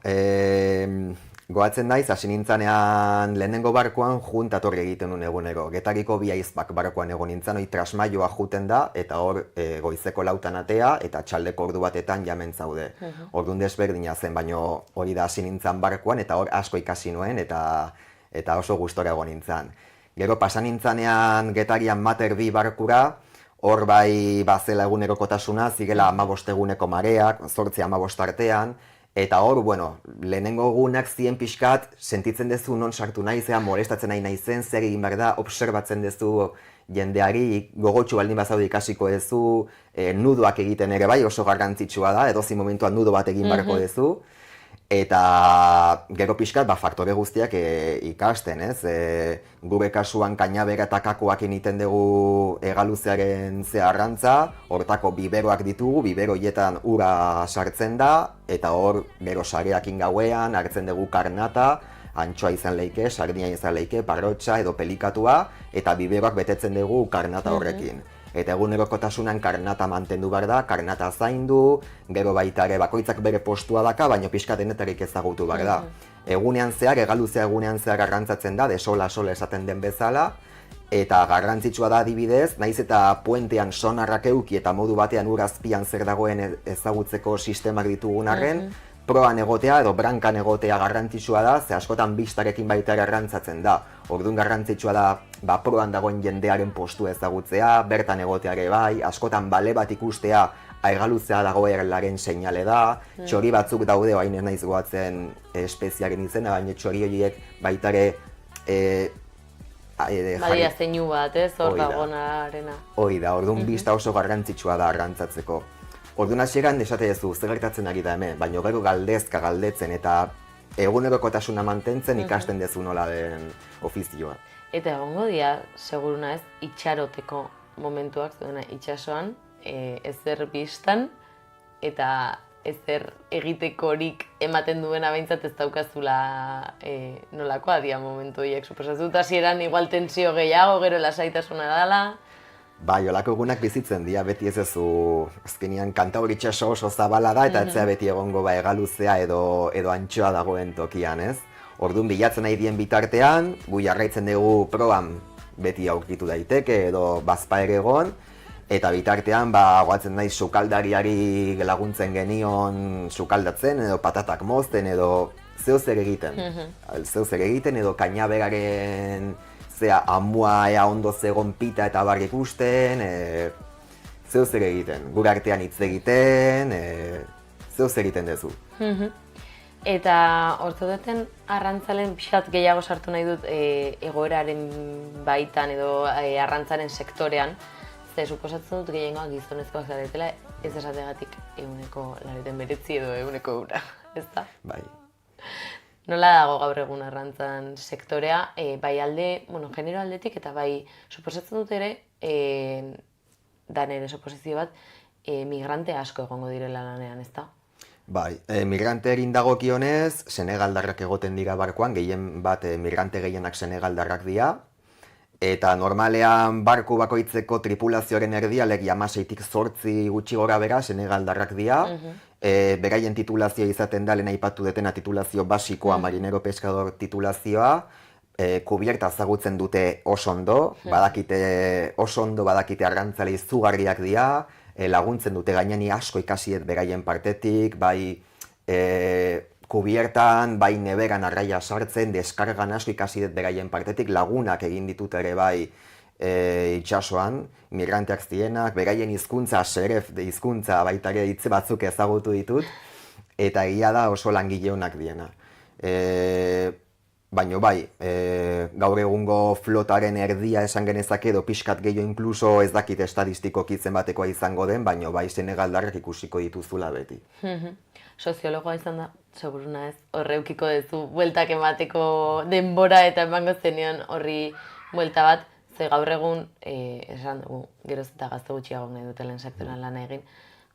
goatzen naiz, hasi nintzanean lehenengo barkoan juntatorri egiten duen egunero. Getariko bi aizpak barkoan egon nintzen, hori trasmaioa juten da, eta hor goizeko 4 atea, eta txaldeko ordu batetan jamen zaude. Orduan desberdina zen, baino hori da hasi nintzen barkoan, eta hor asko ikasi nuen, eta oso gustora egon nintzen. Gero pasan nintzanean Getarian Mater bi barkura, hor bai bazela egunerokotasuna, zirela 15 eguneko mareak, 8-15 artean, eta hor, lehenengo egunak zien pixkat, sentitzen dezu non sartu nahi, molestatzen nahi naizen, zer egin behar da, observatzen dezu jendeari, gogotsu baldin bazaude ikasiko dezu, nudoak egiten ere bai, oso garrantzitsua da, edozein momentuan nudo bat egin beharko dezu, eta gero pixkat faktore guztiak ikasten, ez? Gure kasuan kainabera eta kakoak egiten dugu hegaluzearen zeharrantza, hortako biberoak ditugu, bibero hietan ura sartzen da, eta hor gero sareakin gauean, hartzen dugu karnata, antxoa izan leike, sardina izan leike, parrotxa edo pelikatua, eta biberoak betetzen dugu karnata horrekin. Eta egunerokotasunan karnata mantendu behar da, karnata zaindu, gero baita ere bakoitzak bere postua daka, baina pixka denetarik ezagutu behar da. Egunean zehar, hegaluzea egunean zehar garrantzatzen da, de sola esaten den bezala, eta garrantzitsua da adibidez, naiz eta puentean sonarrak euki eta modu batean ur azpian zer dagoen ezagutzeko sistemak ditugun arren, proan egotea edo brankan egotea garrantzitsua da, ze askotan bistarekin baita garrantzatzen da. Orduan garrantzitsua da, proan dagoen jendearen postu ezagutzea, bertan egoteare bai, askotan bale bat ikustea aigaluzea dagoelaren seinale da, txori batzuk daude, hain ez naiz goatzen espeziaren izena, baina txori horiek baitare badia zeinu bat, ez, hor dagoenarena. Hori da, orduan bista oso garrantzitsua da arrantzatzeko. Orduan hasieran esate duzu, zer gertatzen ari da hemen, baina gero galdetzen eta egunerokotasuna mantentzen ikasten dezu nola den ofizioa. Eta egongo dira, seguruna ez, itxaroteko momentuak, zuena itxasoan, ezer bistan, eta ezer egitekorik ematen duena behintzat ez daukazula nolakoa dira momentu horiek. Suposatut hasieran igual tensio gehiago, gero lasaitasuna dela. Bai, olako egunak bizitzen dira, beti ez ezu, azkenean kanta hori itxaso oso zabala da, eta etzea beti egongo hegaluzea edo antxoa dagoen tokian, ez? Orduan bilatzen nahi dien bitartean, gu jarraitzen dugu proban beti aurkitu daiteke edo bazpa ere egon, eta bitartean goatzen nahi sukaldariari laguntzen genion sukaldatzen edo patatak mozten edo zeu zer egiten edo kainaberaren amua ea ondo zegon pita eta bar ikusten, zeu zer egiten, gure artean hitz egiten, zeu zer egiten dezu. Eta ortodeten arrantzalen pixat gehiago sartu nahi dut egoeraren baitan edo arrantzaren sektorean, ze suposatzen dut gehiengoak gizonezkoak zaretela ez esategatik 100% edo 100%, ez da? Bai. Nola dago gaur egun arrantzan sektorea, bai genero aldetik eta bai suposatzen dut ere, da nire suposizio bat, migrante asko egongo direla lanean, ez da? Bai, migrante egin dagokionez, senegaldarrak egoten dira barkoan, gehien bat migrante gehienak senegaldarrak dira, eta normalean barku bakoitzeko tripulazioaren erdia, legi 16-tik 8 gutxi gora bera, senegaldarrak dira, beraien titulazioa izaten da, lehen aipatu detena titulazio basikoa, marinero peskador titulazioa, kubierta zagutzen dute oso ondo, badakite arrantzale izugarriak dira, laguntzen dute gaineni asko ikasiet beraien partetik, bai kubiertan, bai neberan arraia sartzen, deskargan asko ikasi dut beraien partetik, lagunak egin ditut ere bai itsasoan, migranteak zienak, beraien hizkuntza, seref hizkuntza baita ere hitz batzuk ezagutu ditut, eta egia da oso langile onak diena. Baina bai, gaur egungo flotaren erdia esan genezake edo pixkat gehiago inkluso ez dakit estadistikoki zenbatekoa izango den, baina bai senegaldarrak ikusiko dituzula beti. Soziologoa izan da, seguruna ez, horreukiko duzu bueltak emateko denbora eta emango zenion horri buelta bat, ze gaur egun, esan dugu, geroz eta gazte gutxiago nahi dutelen sektoran lan egin,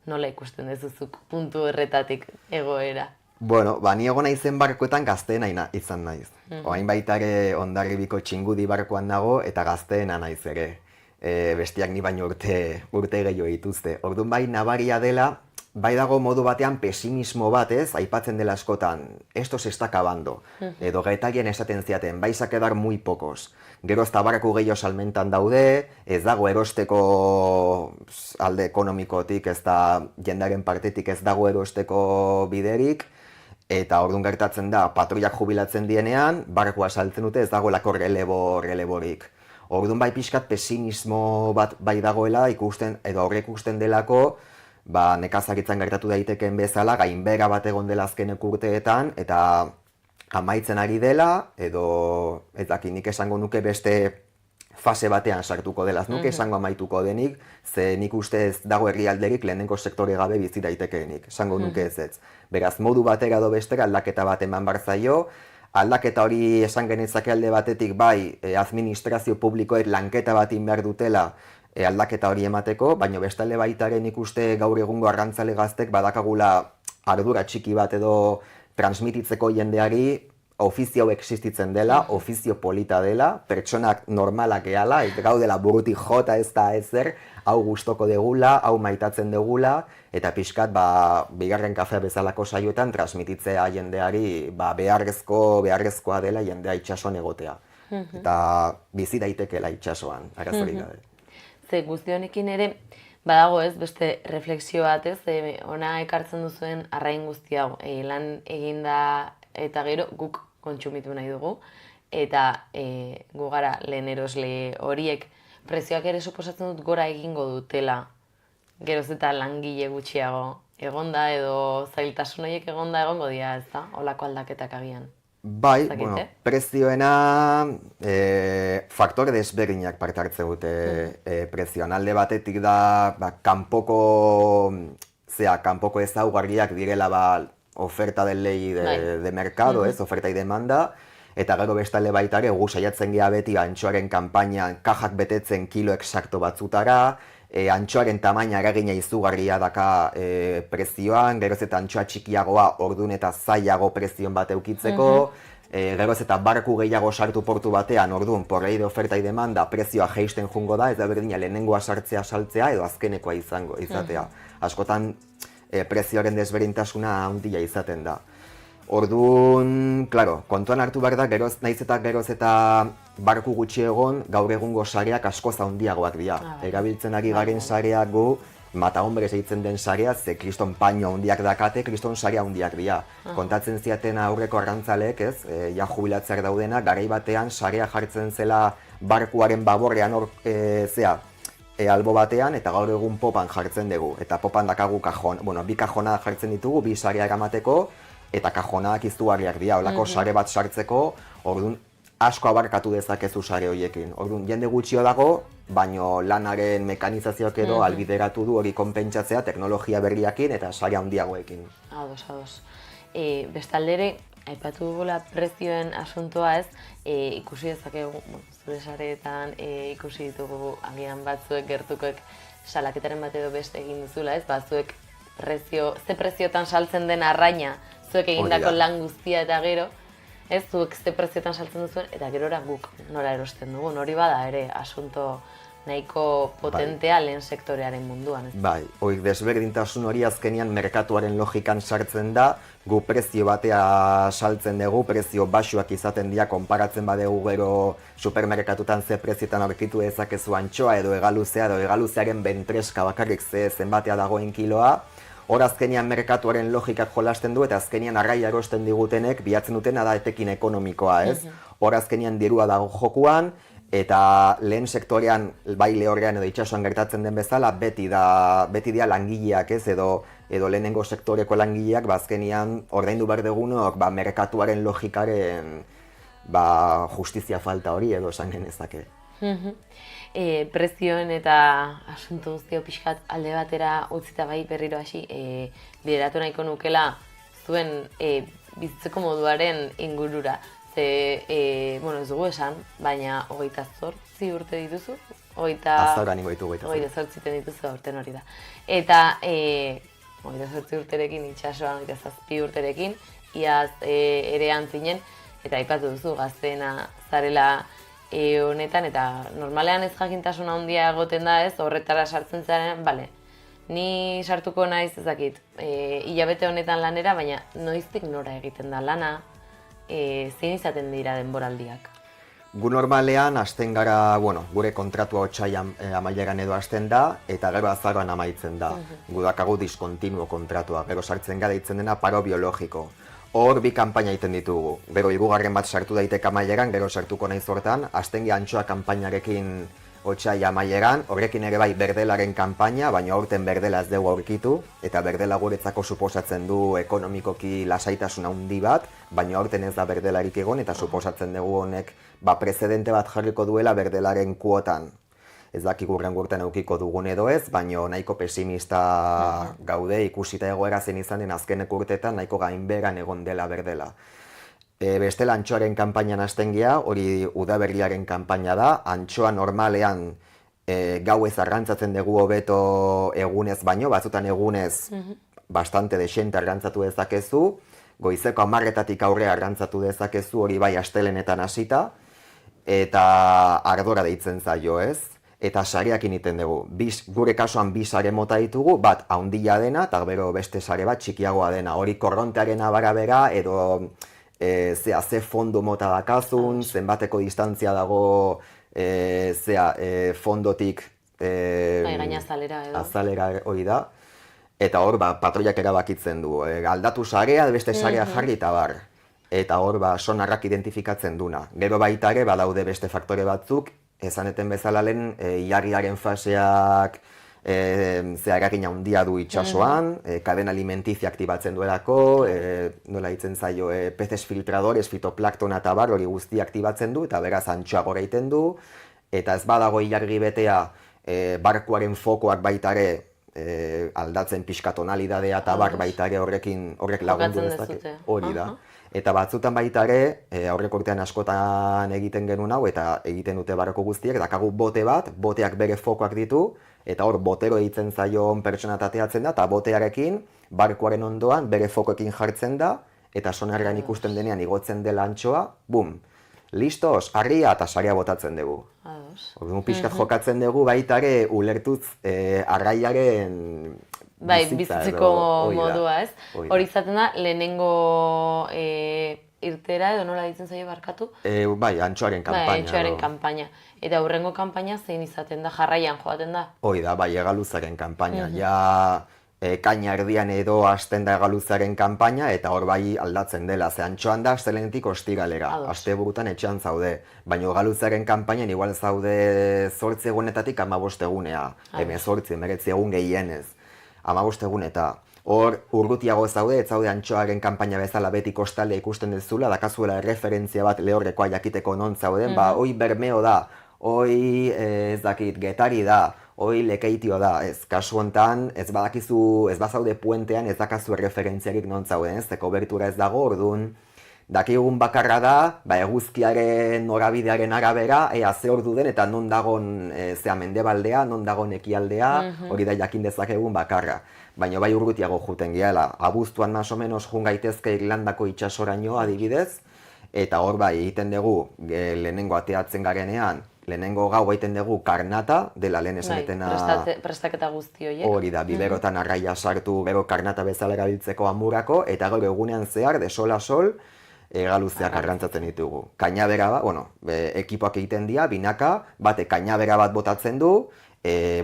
nola ikusten dezuzuk puntu horretatik egoera? Bueno, ni egon naizen barkoetan gazteena izan naiz. Orain baita ere Hondarribiko Txingudi barkoan nago eta gazteena naiz ere. Bestiak ni baino urte gehiago dituzte. Orduan bai nabaria dela, bai dago modu batean pesimismo bat, aipatzen dela askotan, esto se está acabando. Edo Getaien esaten ziaten, vais a quedar muy pocos. Gero ez da barako gehiago salmentan daude, ez dago erosteko alde ekonomikotik, ez da jendearen partetik ez dago erosteko biderik, eta orduan gertatzen da, patroiak jubilatzen dienean, barkoa saltzen dute ez dagoelako releborik. Orduan bai pixkat pesimismo bat bai dagoela ikusten, edo aurrek ikusten delako, nekazaritzan gertatu daitekeen bezala, gainbera bat egon dela azkenek urteetan, eta amaitzen ari dela, edo ez dakit nik esango nuke beste fase batean sartuko dela, ez nuke esango amaituko denik, ze nik uste ez dago herrialderik lehenengo sektore gabe bizi daitekeenik, esango nuke ez. Beraz, modu batera edo bestera aldaketa bat eman behar zaio, aldaketa hori esan genezake alde batetik bai administrazio publikoek lanketa bat behar dutela aldaketa hori emateko, baina bestalde baitaren ikuste gaur egungo arrantzale gaztek badakagula ardura txiki bat edo transmititzeko jendeari ofizio hau existitzen dela, ofizio polita dela, pertsonak normalak gehala, eta gaudela burutik jota ez da ezer, hau gustoko degula, hau maitatzen degula, eta pixkat bigarren kafea bezalako saioetan transmititzea jendeari beharrezkoa dela jendea itsasoan egotea. Eta bizi daitekeela itsasoan, arazorik gabe. Ze guzti honekin ere, badago ez, beste refleksio bat ez, ona ekartzen duzuen arrain guzti hau, lan eginda eta gero guk kontsumitu nahi dugu, eta gu gara lehen erosle horiek prezioak ere suposatzen dut gora egingo dutela, geroz eta langile gutxiago egonda edo zailtasun horiek egongo dira, ez da, olako aldaketak agian. Bai, prezioena faktore desberdinak parte hartzen dute prezioan. Alde batetik da kanpoko ezaugarriak direla oferta del ley de mercado, oferta y demanda, eta gero bestalde baita ere gu saiatzen gea beti antxoaren kanpainan kajak betetzen kilo eksakto batzutara, antxoaren tamaina eragina izugarria daka prezioan, geroz eta antxoa txikiagoa ordun eta zailago prezioan bat eukitzeko, geroz eta barku gehiago sartu portu batean, orduan, por ley de oferta y demanda, prezioa jeisten jungo da, ez da berdina lehenengoa sartzea saltzea edo azkenekoa izatea. Askotan prezioaren desberdintasuna handia izaten da. Orduan, kontuan hartu behar da, nahiz eta geroz eta barku gutxi egon, gaur egungo sareak askoz handiagoak dira. Erabiltzen ari garen sareak gu, mata honberez egiten den sarea, ze kriston paino handiak dakate, kriston sarea handiak dira. Kontatzen ziaten aurreko arrantzaleek, ja jubilatzeak daudena, garai batean sarea jartzen zela barkuaren baborrean albo batean, eta gaur egun popan jartzen dugu. Eta popan dakagu bi kajona jartzen ditugu, bi sarea eramateko, eta kajonak izugarriak dira, olako sare bat sartzeko, orduan asko abarkatu dezakezu sare horiekin. Orduan, jende gutxio dago, baino lanaren mekanizazioak edo albideratu du hori konpentsatzea teknologia berriakin eta sare handiagoekin. Ados. Bestaldere, aipatu dugula prezioen asuntoa ez, ikusi dezakegu, zure sareetan ikusi ditugu agian batzuek gertukoek salaketaren bat edo beste egin duzula ez, batzuek ze preziotan saltzen den arraina, zuek egindako lan guztia eta gero, ez zuek ze preziotan saltzen duzuen, eta gerora guk nola erosten dugun, hori bada ere asunto nahiko potentea lehen sektorearen munduan. Bai, hori desberdintasun hori azkenean merkatuaren logikan sartzen da, gu prezio batea saltzen dugu, prezio baxuak izaten dira, konparatzen badegu gero supermerkatutan ze prezietan aurkitu dezakezu antxoa edo egaluzea, edo egaluzearen bentreska bakarrik zenbatea dagoen kiloa, Hor azkenian merkatuaren logikak jolasten du eta azkenian arraia erosten digutenek bilatzen dutena da etekin ekonomikoa, ez? Hor azkenian dirua dago jokuan eta lehen sektorean bai lehorrean edo itsasoan gertatzen den bezala beti dira langileak, ez? Edo lehenengo sektoreko langileak azkenian ordaindu behar dugunok merkatuaren logikaren justizia falta hori edo esan genezake. Prezioen eta asunto guztio pixkat alde batera utzita bai berriro hasi bideratu nahiko nukela zuen bizitzeko moduaren ingurura. Ez dugu esan, baina 28 urte dituzu? Azaroan ingo ditu 28 dituzu aurten hori da. Eta 28 urterekin itxasoan, 27 urterekin, iaz ere antzinen, eta aipatu duzu gazteena zarela honetan, eta normalean ez jakintasuna handia egoten da, ez, horretara sartzen zaren, bale, ni sartuko naiz ezakit, hilabete honetan lanera, baina noiztik nora egiten da lana, zein izaten dira denboraldiak? Gu normalean hasten gara, gure kontratua otsaian amaieran edo hasten da, eta gero azaroan amaitzen da. Gu dakagu diskontinuo kontratua, gero sartzen gara ditzen dena paro biologiko. Hor bi kanpaina egiten ditugu. Gero hirugarren bat sartu daiteke amaieran, gero sartuko naiz hortan, hasten gara antxoa kanpainarekin otsaia amaieran, horrekin ere bai berdelaren kanpaina, baina aurten berdela ez dugu aurkitu, eta berdela guretzako suposatzen du ekonomikoki lasaitasun handi bat, baina aurten ez da berdelarik egon, eta suposatzen dugu honek prezedente bat jarriko duela berdelaren kuotan. Ez dakik hurrengo urtean eukiko dugun edo ez, baina nahiko pesimista gaude ikusita egoera zen izan den azkenek urteetan nahiko gainbeheran egon dela berdela. Bestela antxoaren kanpainan hasten gea, hori udaberriaren kanpaina da, antxoa normalean gauez arrantzatzen dugu hobeto egunez baino, batzutan egunez bastante desente arrantzatu dezakezu, goizeko 10:00 aurre arrantzatu dezakezu hori bai astelenetan hasita, eta ardora deitzen zaio, ez? Eta sareak egiten dugu. Gure kasuan bi sare mota ditugu, bat handia dena eta gero beste sare bat txikiagoa dena. Hori korrontearen arabera edo ze fondo mota dakazun, zenbateko distantzia dago fondotik gaina azalera edo. Azalera hori da. Eta hor patroiak erabakitzen du. Aldatu sarea, beste sarea jarri eta bar. Eta hor sonarrak identifikatzen duna. Gero baita ere badaude beste faktore batzuk, ezaneten bezala lehen, ilarriaren faseak eragina handia du itsasoan, kadena alimentizia aktibatzen duelako, nola ditzen zaio, peces filtradores, fitoplaktona eta bar, hori guztia aktibatzen du, eta beraz antxoa gora egiten du, eta ez badago ilargi betea, barkuaren fokoak baita ere aldatzen pixka tonalidadea eta bar baita ere horrek lagundu dezake. Hori da. Eta batzutan baita ere, aurreko urtean askotan egiten genuen hau, eta egiten dute baroko guztiek, dakagu bote bat, boteak bere fokoak ditu, eta hor botero egiten zaion pertsona tateatzen da, eta botearekin, barkoaren ondoan, bere fokoekin jartzen da, eta sonarrean ikusten denean igotzen dela antxoa, bum, listos, harria eta sarea botatzen dugu. Orduan pixkat jokatzen dugu baita ere ulertuz arraiaren bizitzeko modua, ez? Hori izaten da, lehenengo irtera edo nola ditzen zaio barkatu? Bai, antxoaren kanpaina. Bai, antxoaren kanpaina. Eta hurrengo kanpaina zein izaten da, jarraian joaten da? Hoi da, bai, egaluzaren kanpaina. Ja, kaina erdian edo hasten da egaluzaren kanpaina, eta hor bai aldatzen dela. Ze antxoan da, astelenetik ostiralera. Asteburutan etxean zaude. Baina egaluzaren kanpainan igual zaude 8 egunetatik 15 egunea. 18, 19 egun gehienez. 15 egun eta hor urrutiago zaude, ez zaude antxoaren kanpaina bezala beti kostalde ikusten dezula, dakazuela referentzia bat lehorrekoa jakiteko non zauden, hoi Bermeo da, hoi ez dakit Getari da, hoi Lekeitio da, ez kasu hontan, ez badakizu, ez bazaude puentean ez dakazu referentziarik non zauden, ez kobertura ez dago, orduan dakigun bakarra da, eguzkiaren norabidearen arabera, ea ze ordu den eta non dagon mendebaldea, non dagon ekialdea, hori da jakin dezakegun bakarra. Baina bai urrutiago juten gehala. Abuztuan más o menos jun gaitezke Irlandako itsasoraino adibidez, eta hor bai egiten dugu lehenengo ateatzen garenean, lehenengo gau egiten dugu karnata, dela lehen esanetena... Prestaketa guzti horiek. Hori da, biberotan arraia sartu, gero karnata bezala erabiltzeko amurako, eta gero egunean zehar, de sol a sol, egaluzeak arrantzatzen ditugu. Kainabera bat, ekipoak egiten dira, binaka, bate kainabera bat botatzen du,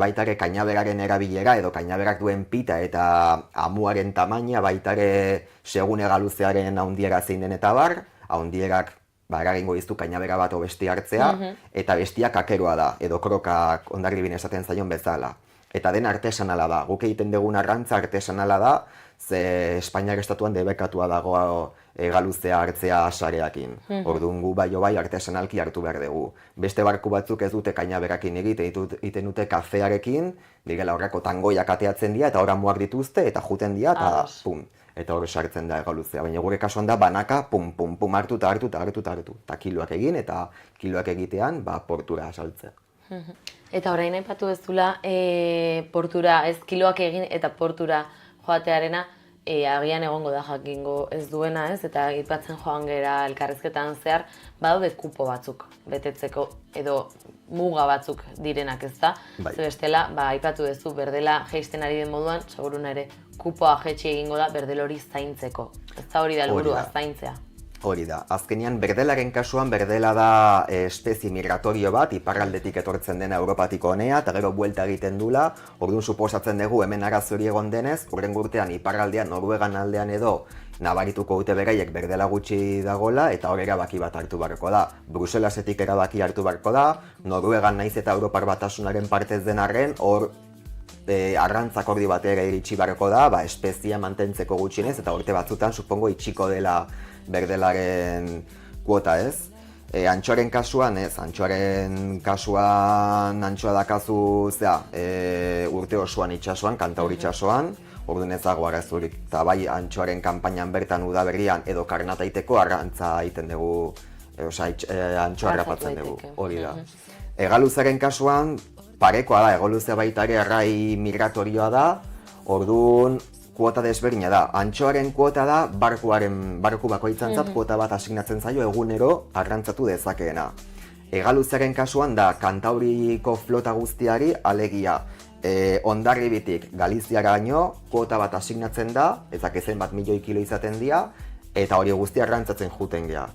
baitare kainaberaren erabilera edo kainaberak duen pita eta amuaren tamaina, baitare segun egaluzearen haundiera zein den eta bar, haundierak eragingo dizu kainabera bat besti hartzea, eta bestia kakeroa da, edo krokak Hondarribian esaten zaion bezala. Eta den artesanala da, guk egiten dugun arrantza artesanala da, ze Espainiar estatuan debekatua dago egaluzea hartzea sareakin. Orduan gu bai artesanalki hartu behar dugu. Beste barku batzuk ez dute kainaberakin egiten dute kafearekin, direla horreko tangoiak ateatzen dira, eta horamuak dituzte, eta juten dira, eta pum. Eta hor sartzen da egaluzea. Baina gure kasuan da banaka, pum, hartu eta kiloak egin, eta kiloak egitean, portura saltzea. Eta orain aipatu bezula, portura, ez kiloak egin eta portura joatearena, agian egongo da jakingo ez duena, ez? Eta aipatzen joan gera elkarrizketan zehar, badaude kupo batzuk betetzeko edo muga batzuk direnak, ez da? Ze bestela, aipatu duzu, berdela jeisten ari den moduan, seguruna ere, kupoa jetxi egingo da berdel hori zaintzeko. Ez da hori da helburua, zaintzea. Hori da. Azkenean, berdelaren kasuan, berdela da espezie migratorio bat, iparraldetik etortzen dena Europatik honea, eta gero buelta egiten dula. Orduan suposatzen dugu hemen arazo hori egon denez, horren urtean iparraldean, Noruegan aldean edo, nabarituko dute beraiek berdela gutxi dagola, eta hor erabaki bat hartu beharko da. Bruselasetik erabaki hartu beharko da, Noruegan naiz eta Europar Batasunaren partez den arren, hor arrantzak ordi batera iritsi beharko da, espezia mantentzeko gutxienez, eta urte batzutan, supongo, itxiko dela berdelaren kuota, ez? Antxoaren kasuan, ez, antxoaren kasuan antxoa dakazu, urte osoan itxasoan, Kantauri itxasoan, orduan ez dago arazorik, eta bai antxoaren kanpainan bertan udaberrian edo karnataiteko arrantza egiten dugu, antxoa harrapatzen dugu, hori da. Egaluzaren kasuan, parekoa da, egaluzea baita ere arrai migratorioa da, orduan kuota desberdina da. Antxoaren kuota da barku bakoitzantzat kuota bat asignatzen zaio egunero arrantzatu dezakeena. Egaluzaren kasuan da Kantauriko flota guztiari alegia Hondarribitik Galiziaraino kuota bat asignatzen da, ezak zenbat milioi kilo izaten dira, eta hori guztia arrantzatzen juten gea.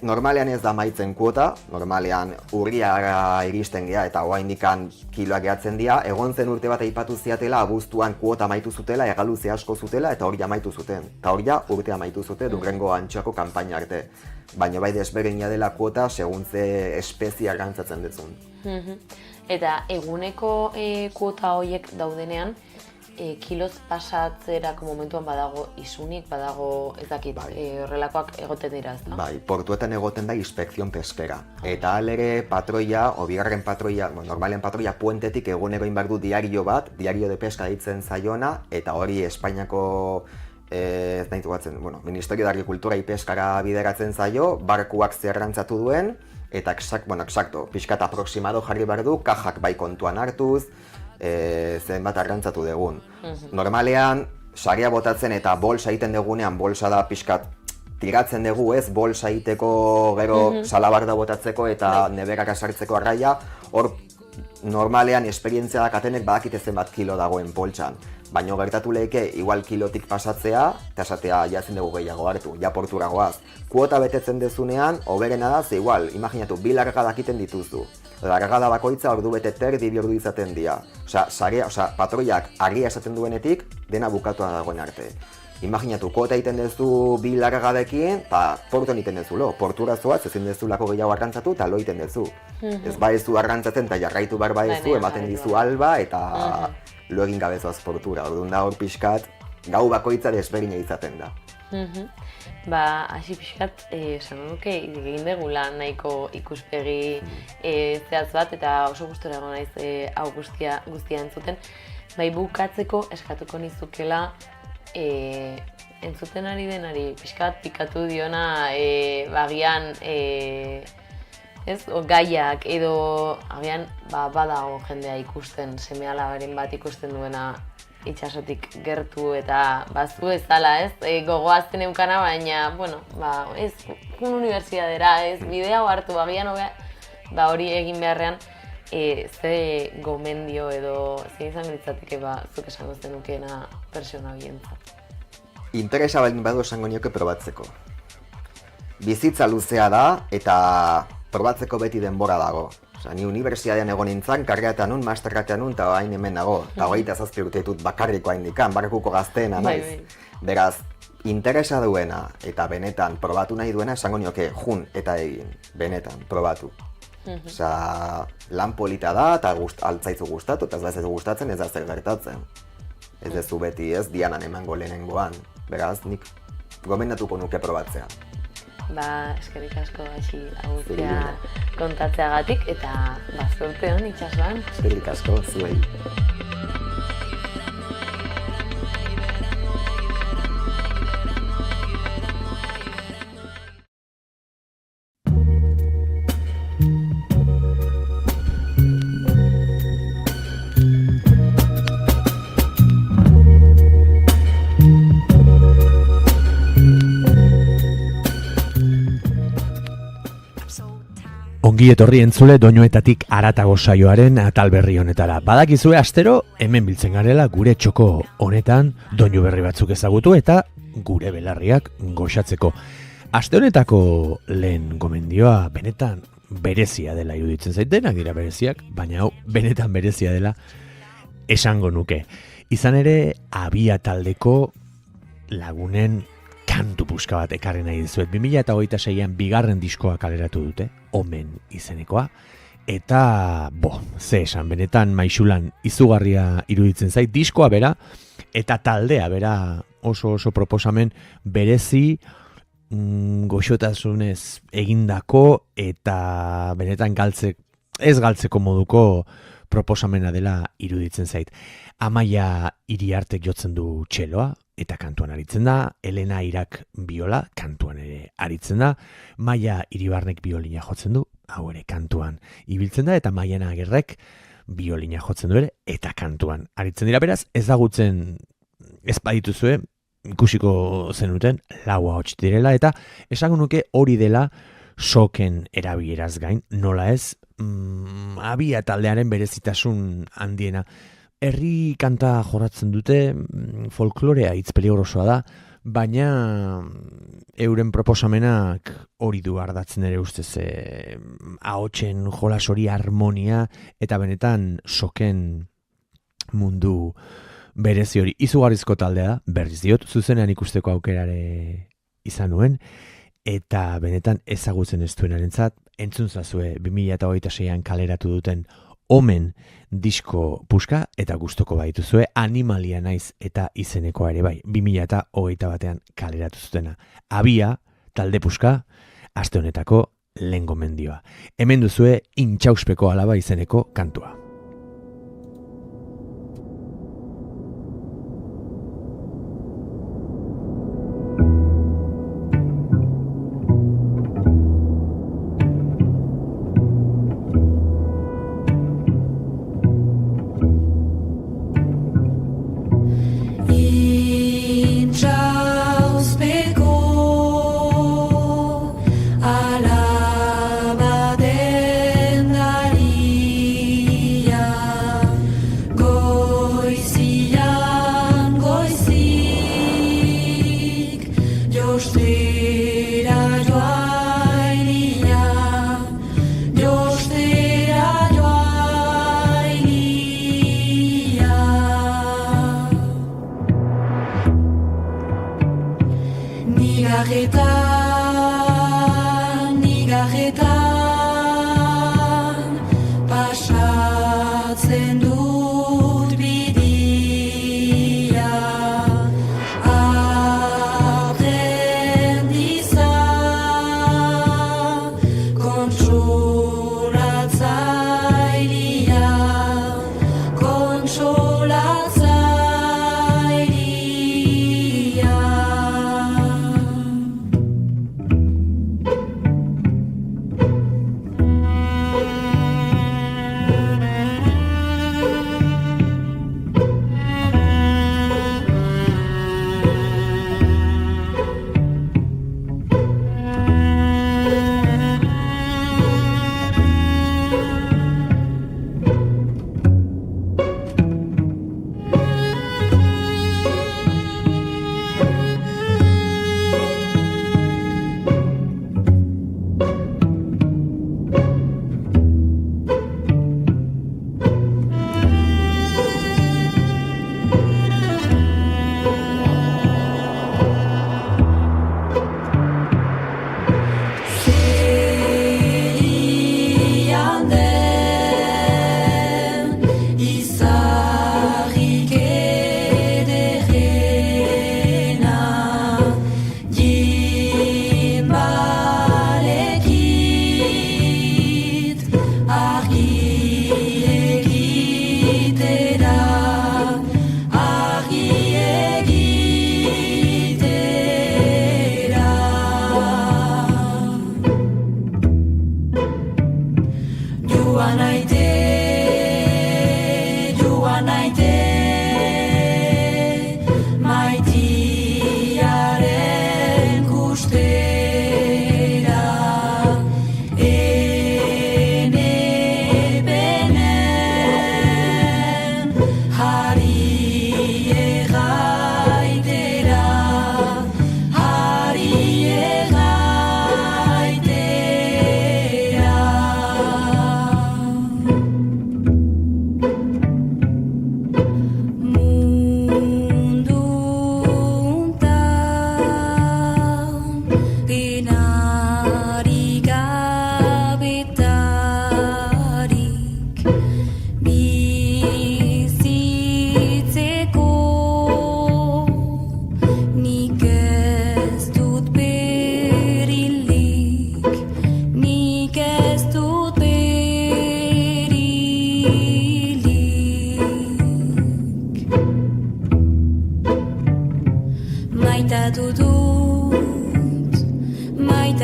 Normalean ez da amaitzen kuota, normalean urriara iristen gea eta oraindikan kiloak gehatzen dira. Egon zen urte bat aipatu ziatela, abuztuan kuota amaitu zutela, egaluze asko zutela eta hori amaitu zuten. Eta hori urte amaitu zuten, hurrengo antxoako kanpaina arte. Baina bai desberdina dela kuota, segun ze espezie arrantzatzen dezun. Eta eguneko kuota horiek daudenean, kiloz pasatzerako momentuan badago isunik, badago ezakit, horrelakoak egoten dira, ez da? Bai, portuetan egoten da inspekzion peskera. Eta alere patroia, bigarren patroia, normalen patroia puentetik egunero inbar du diario bat, diario de pesca ditzen zaiona, eta hori Espainiako Ministerio de Agricultura y Pescara bideratzen zaio, barkuak zerrantzatu duen, eta exacto, pixkat aproximado jarri behar du, kajak bai kontuan hartuz, zenbat arrantzatu dugun. Normalean, sarea botatzen eta bolsa egiten dugunean, bolsa da pixkat tiratzen dugu, ez, bolsa egiteko gero salabarda botatzeko eta neberara sartzeko arraia, hor normalean esperientzia dakatenek badakite zenbat kilo dagoen poltsan. Baina gertatu lehike, igual kilotik pasatzea, eta esatea jatzen dugu gehiago hartu, ja portura goaz. Kuota betetzen dezunean, hoberena da, ze igual, imaginatu, 2 largadak egiten dituzu. Largada bakoitza ordu bete terdi, 2 ordu izaten dira. Patroiak argia esaten duenetik, dena bukatua dagoen arte. Imaginatu, kuota egiten dezu 2 largadekin, portuan egiten dezulo. Portura zoaz, ezin dezulako gehiago arrantzatu, eta lo egiten dezu. Ez baezu arrantzatzen, eta jarraitu behar baezu, ematen dizu alba, eta lo egin gabezoaz portura. Orduan da hor pixkat, gau bakoitza desberdina izaten da. Hasi pixkat, esan nuke, egin degula nahiko ikuspegi zehaz bat, eta oso gustora egon naiz hau guztia entzuten. Bukatzeko eskatuko nizukela entzuten ari denari pixkat pikatu diona agian gaiak edo agian badago jendea ikusten, seme-alabaren bat ikusten duena itxasotik gertu eta bazu ez dala, gogoazten eukana, baina, ez unibertsitatera, ez bidea hartu, agian hori egin beharrean, ze gomendio edo zein izan litzateke zuk esango zenukeena pertsona bientzat. Interesa baldin badu esango nioke probatzeko. bizitza luzea da eta probatzeko beti denbora dago. Osa, ni unibertsitatean egon nintzen, karreatean nun, masterratean nun, eta hain hemen nago. Eta 27 urte ditut bakarriko haindikan, barkuko gazteena naiz. Beraz, interesa duena eta benetan probatu nahi duena esango nioke jun eta egin, benetan, probatu. Osa, lan polita da eta altzaizu gustatu, eta ez gustatzen ez da zer gertatzen. Ez dezu beti ez dianan emango lehenengoan. Beraz, nik gomendatuko nuke probatzea. Eskerrik asko aixi agurtzea kontatzeagatik eta zorte hon itxasuan. Eskerrik asko zuei. Ongi etorri entzule doinuetatik haratago saioaren atal berri honetara. Badakizue astero hemen biltzen garela gure txoko honetan doinu berri batzuk ezagutu eta gure belarriak goxatzeko. Aste honetako lehen gomendioa benetan berezia dela iruditzen zait, denak dira bereziak, baina hau benetan berezia dela esango nuke. Izan ere Abia taldeko lagunen kantu puska bat ekarri nahi dizuet. 2026an bigarren diskoa kaleratu dute, Omen izenekoa, eta ze esan, benetan maisulan izugarria iruditzen zait, diskoa bera eta taldea bera oso proposamen berezi, goxotasunez egindako eta benetan ez galtzeko moduko proposamena dela iruditzen zait. Amaia Iriartek jotzen du txeloa eta kantuan aritzen da, Elena Irak biola, kantuan ere aritzen da, Maia Iribarnek biolina jotzen du, hau ere kantuan ibiltzen da, eta Maiana Agerrek biolina jotzen du ere, eta kantuan aritzen dira. Beraz, ezagutzen ez badituzue, ikusiko zenuten, laua hotz direla, eta esango nuke hori dela soken erabileraz gain, nola ez, Abia taldearen berezitasun handiena. Herri kanta jorratzen dute, folklorea hitz peligrosoa da, baina euren proposamenak hori du ardatzen ere ustez, ahotsen jolas hori harmonia eta benetan soken mundu berezi hori. Izugarrizko taldea da, berriz diot, zuzenean ikusteko aukerare izan nuen, eta benetan ezagutzen ez duenarentzat, entzun zazue 2026an kaleratu duten Omen disko puska eta gustoko baituzue, Animalia naiz eta izenekoa ere bai, 2021an kaleratu zutena. Abia talde puska, aste honetako lehen gomendioa. Hemen duzue Intxauspeko alaba izeneko kantua. Alaba den daria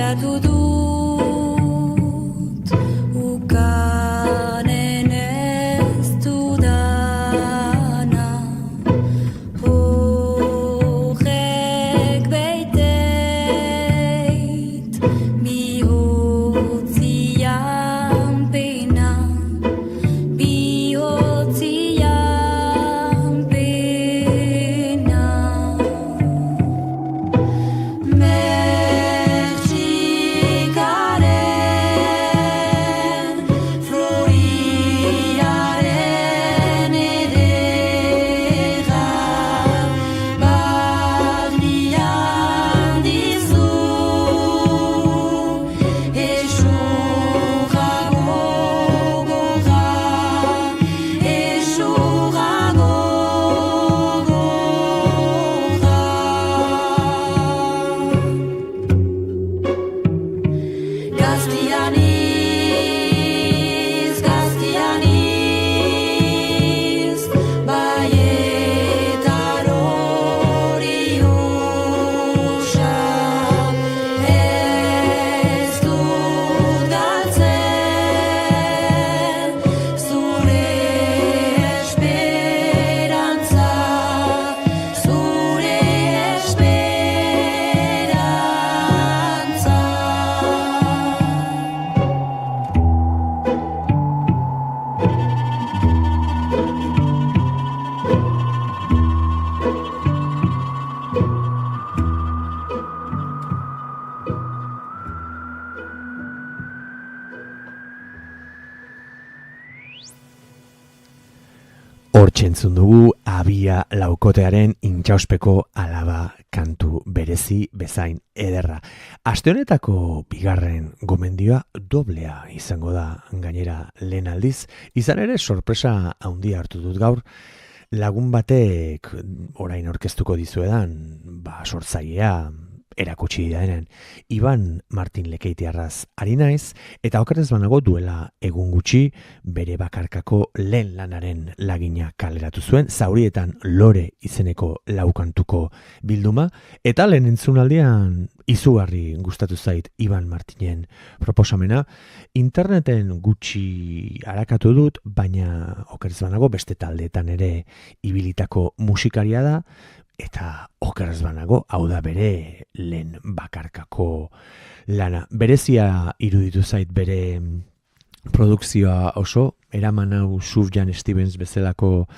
bilatu dut ukanen ez dudana horrek beiteit bihotzian pena bihotzian pena Mexikaren floriaren edera bagnian dizu esura gogorra esura Gaztianiz, gaztianiz, baietar hori usa, ez dut galtzen, zure esperantza, zure esperantza. Hortxe entzun dugu Abia laukotearen intxauspeko alaba kantu berezi bezain ederra. Aste honetako bigarren gomendioa doblea izango da gainera lehen aldiz. Izan ere sorpresa handia hartu dut gaur. Lagun batek orain orkestuko dizuedan, sortzailea erakutsi denen Iban Martin Lekeitiarraz ari naiz, eta okerrez banago duela egun gutxi bere bakarkako lehen lanaren lagina kaleratu zuen, Zaurietan lore izeneko laukantuko bilduma, eta lehen entzunaldian izugarri gustatu zait Iban Martinen proposamena. Interneten gutxi arakatu dut, baina okerrez banago beste taldeetan ere ibilitako musikaria da, eta okerrez banago, hau da bere lehen bakarkako lana. Berezia iruditu zait bere produkzioa oso, eraman hau Sufjan Stevens bezalako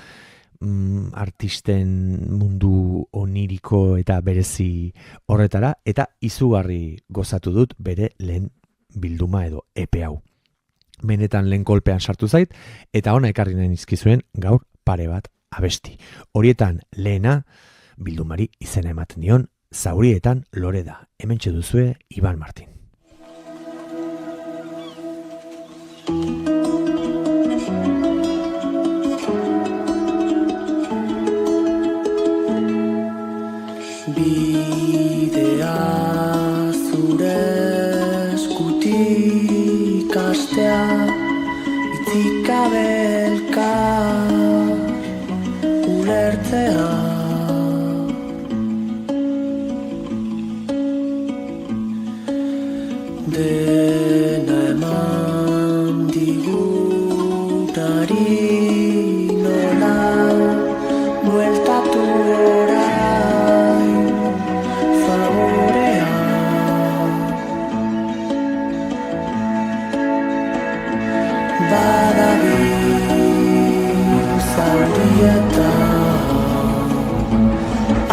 artisten mundu oniriko eta berezi horretara, eta izugarri gozatu dut bere lehen bilduma edo epe hau. Benetan lehen kolpean sartu zait, eta ona ekarri nahi nizkizuen gaur pare bat abesti. Horietan lehena, bildumari izena ematen dion, Zaurietan lore da. Hementxe duzue Iban Martin. Bidea zure eskutik astea, itzik abelka ulertzea. Dena eman digutari nola bueltatu orain favorea. Badabil Zaurietan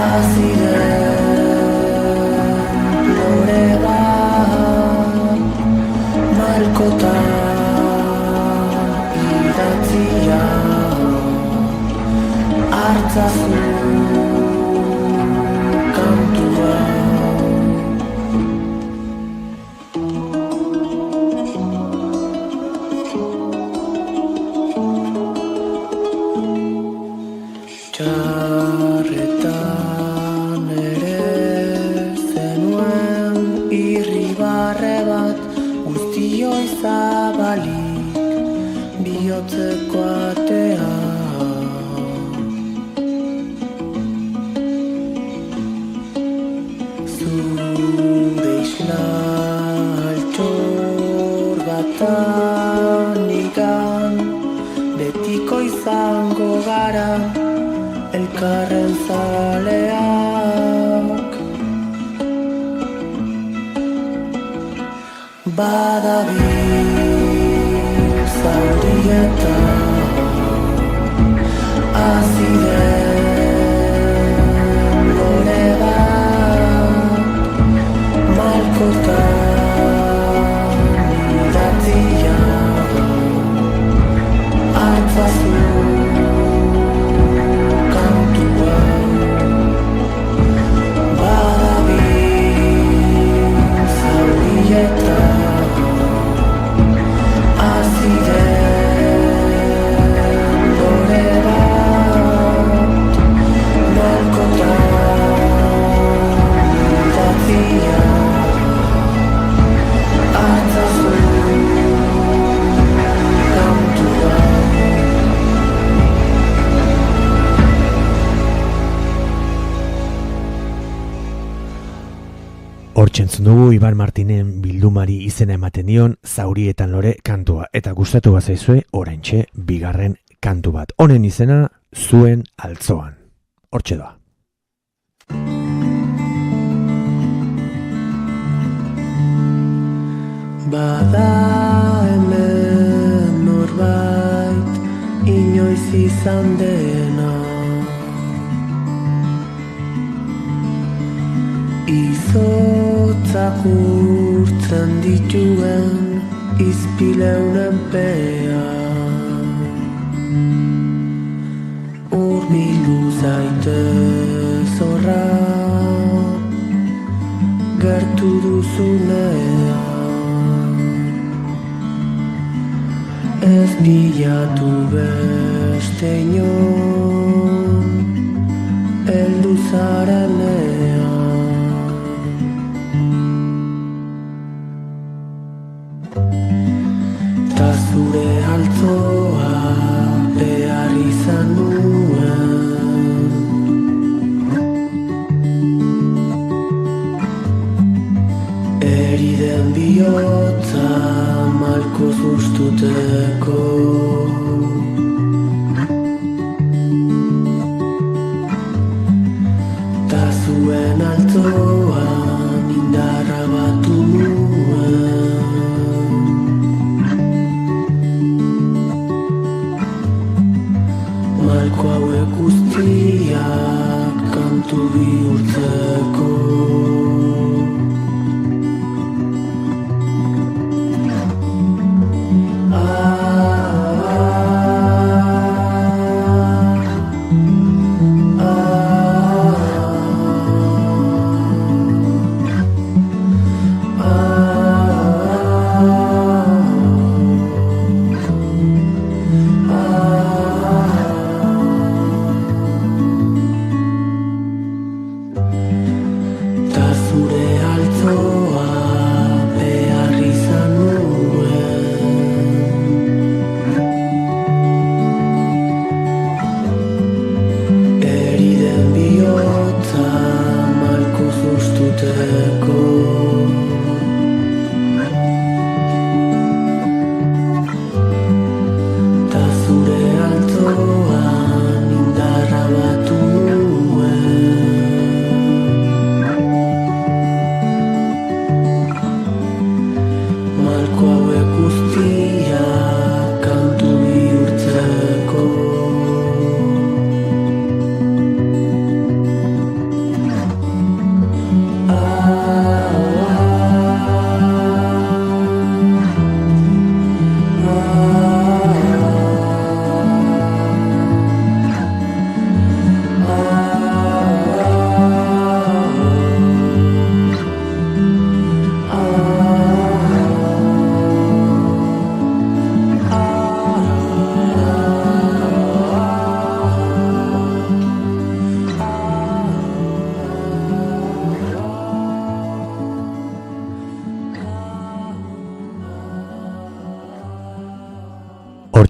aziren lore bat malkota idatzia hartzazu kantua. Txarretan ere zenuen irribarre bat, guztioi zabalik bihotzeko atea. Zure isla eta nigan betiko izango gara elkarren zaleak. Badabil zaurietan aziren lore bat malkotan idatzia hartzazu kantua. Badabil zaurietan Hortzentzun dugu Iban Martinen bildumari izena ematen dion Zaurietan lore kantua, eta gustatu bazaizue oraintxe bigarren kantu bat. Honen izena Zuen altzoan. Hortxe doa. Bada hemen norbait inoiz izan dena, izotzak urtzen dituen izpileunen pea. Urbildu zaitez horra gertu duzunean, ez bilatu beste inon heldu zarenean. Ta zure altzoa behar izan nuen, eriden bihotza malko zustuteko. Ta zuen altzoan indarra batu nuen, malko hauek guztiak kantu bihurtzeko.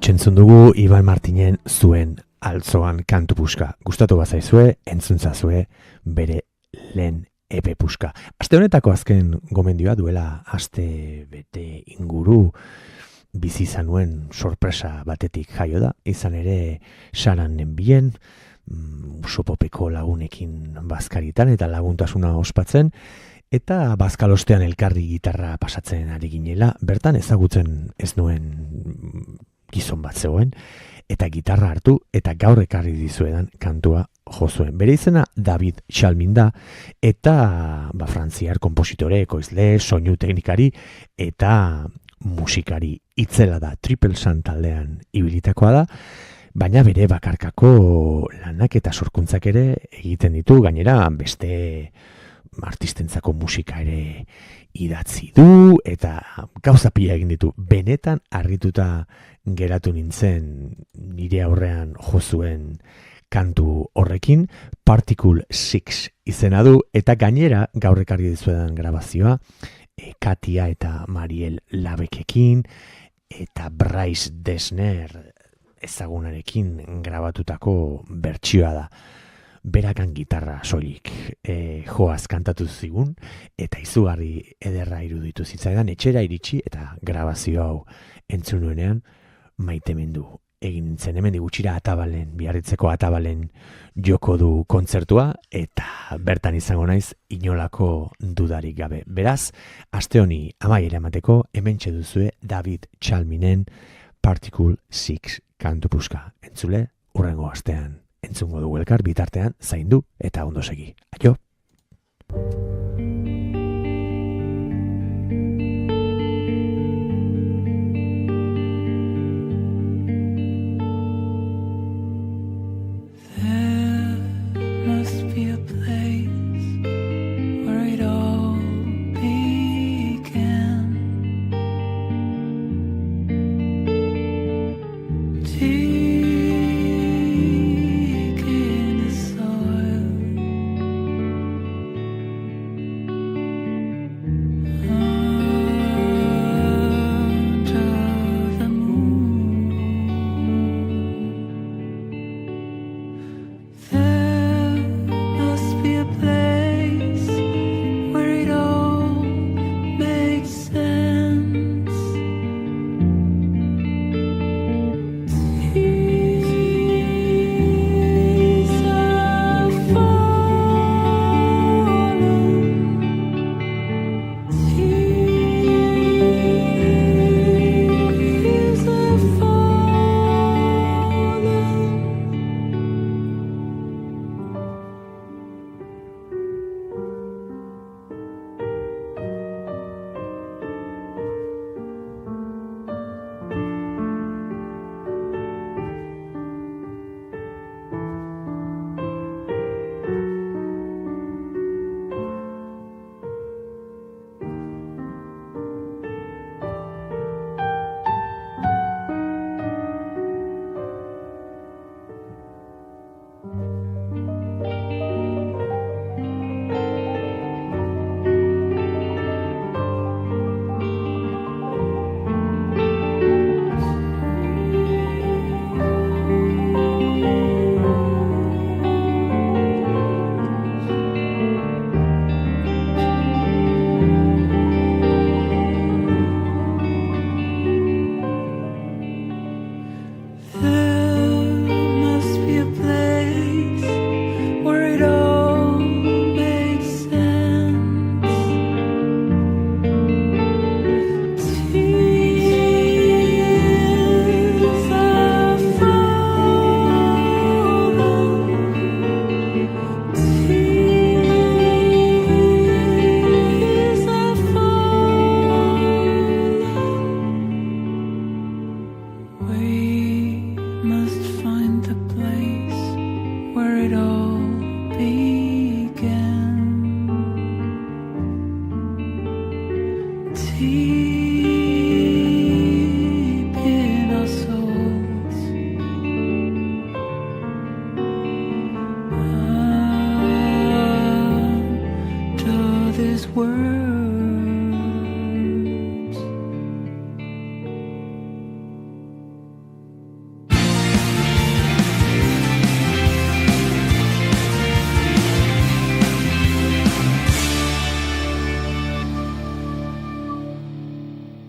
Entzun dugu Iban Martinen Zuen altzoan kantu puska. Gustatu bazaizue, entzuntza bere lehen epe puska. Aste honetako azken gomendioa duela aste bete inguru bizi izan nuen sorpresa batetik jaio da, izan ere saran nenbien, usopopeko lagunekin bazkaritan eta laguntasuna ospatzen, eta bazkalostean elkarri gitarra pasatzen ari ginela, bertan ezagutzen ez nuen gizon bat zegoen, eta gitarra hartu eta gaur ekarri dizuedan kantua jo zuen. Bere izena David Chalmin da, eta frantziar konpositore, ekoizle, soinu teknikari eta musikari itzela da, Triple Sun taldean ibilitakoa da, baina bere bakarkako lanak eta sorkuntzak ere egiten ditu, gainera beste artistentzako musika ere idatzi du, eta gauza pila egin ditu. Benetan harrituta geratu nintzen nire aurrean jo zuen kantu horrekin, Particle 6 izena du, eta gainera gaur ekarri dizuedan grabazioa, Katia eta Mariel Labekekin, eta Bryce Dessner ezagunarekin grabatutako bertsioa da. Berakan gitarra soilik joaz kantatu zigun, eta izugarri ederra iruditu zitzaidan, etxera iritsi eta grabazio hau entzun nuenean maitemendu egin nintzen. Hemen gutxira Atabalen, Biarritzeko Atabalen joko du kontzertua, eta bertan izango naiz inolako dudarik gabe. Beraz, aste honi amaiera emateko, hementxe duzue David Chalminen Particle 6 kantu puska. Entzule, hurrengo astean entzungo dugu elkar, bitartean zaindu eta ondo segi. Aio!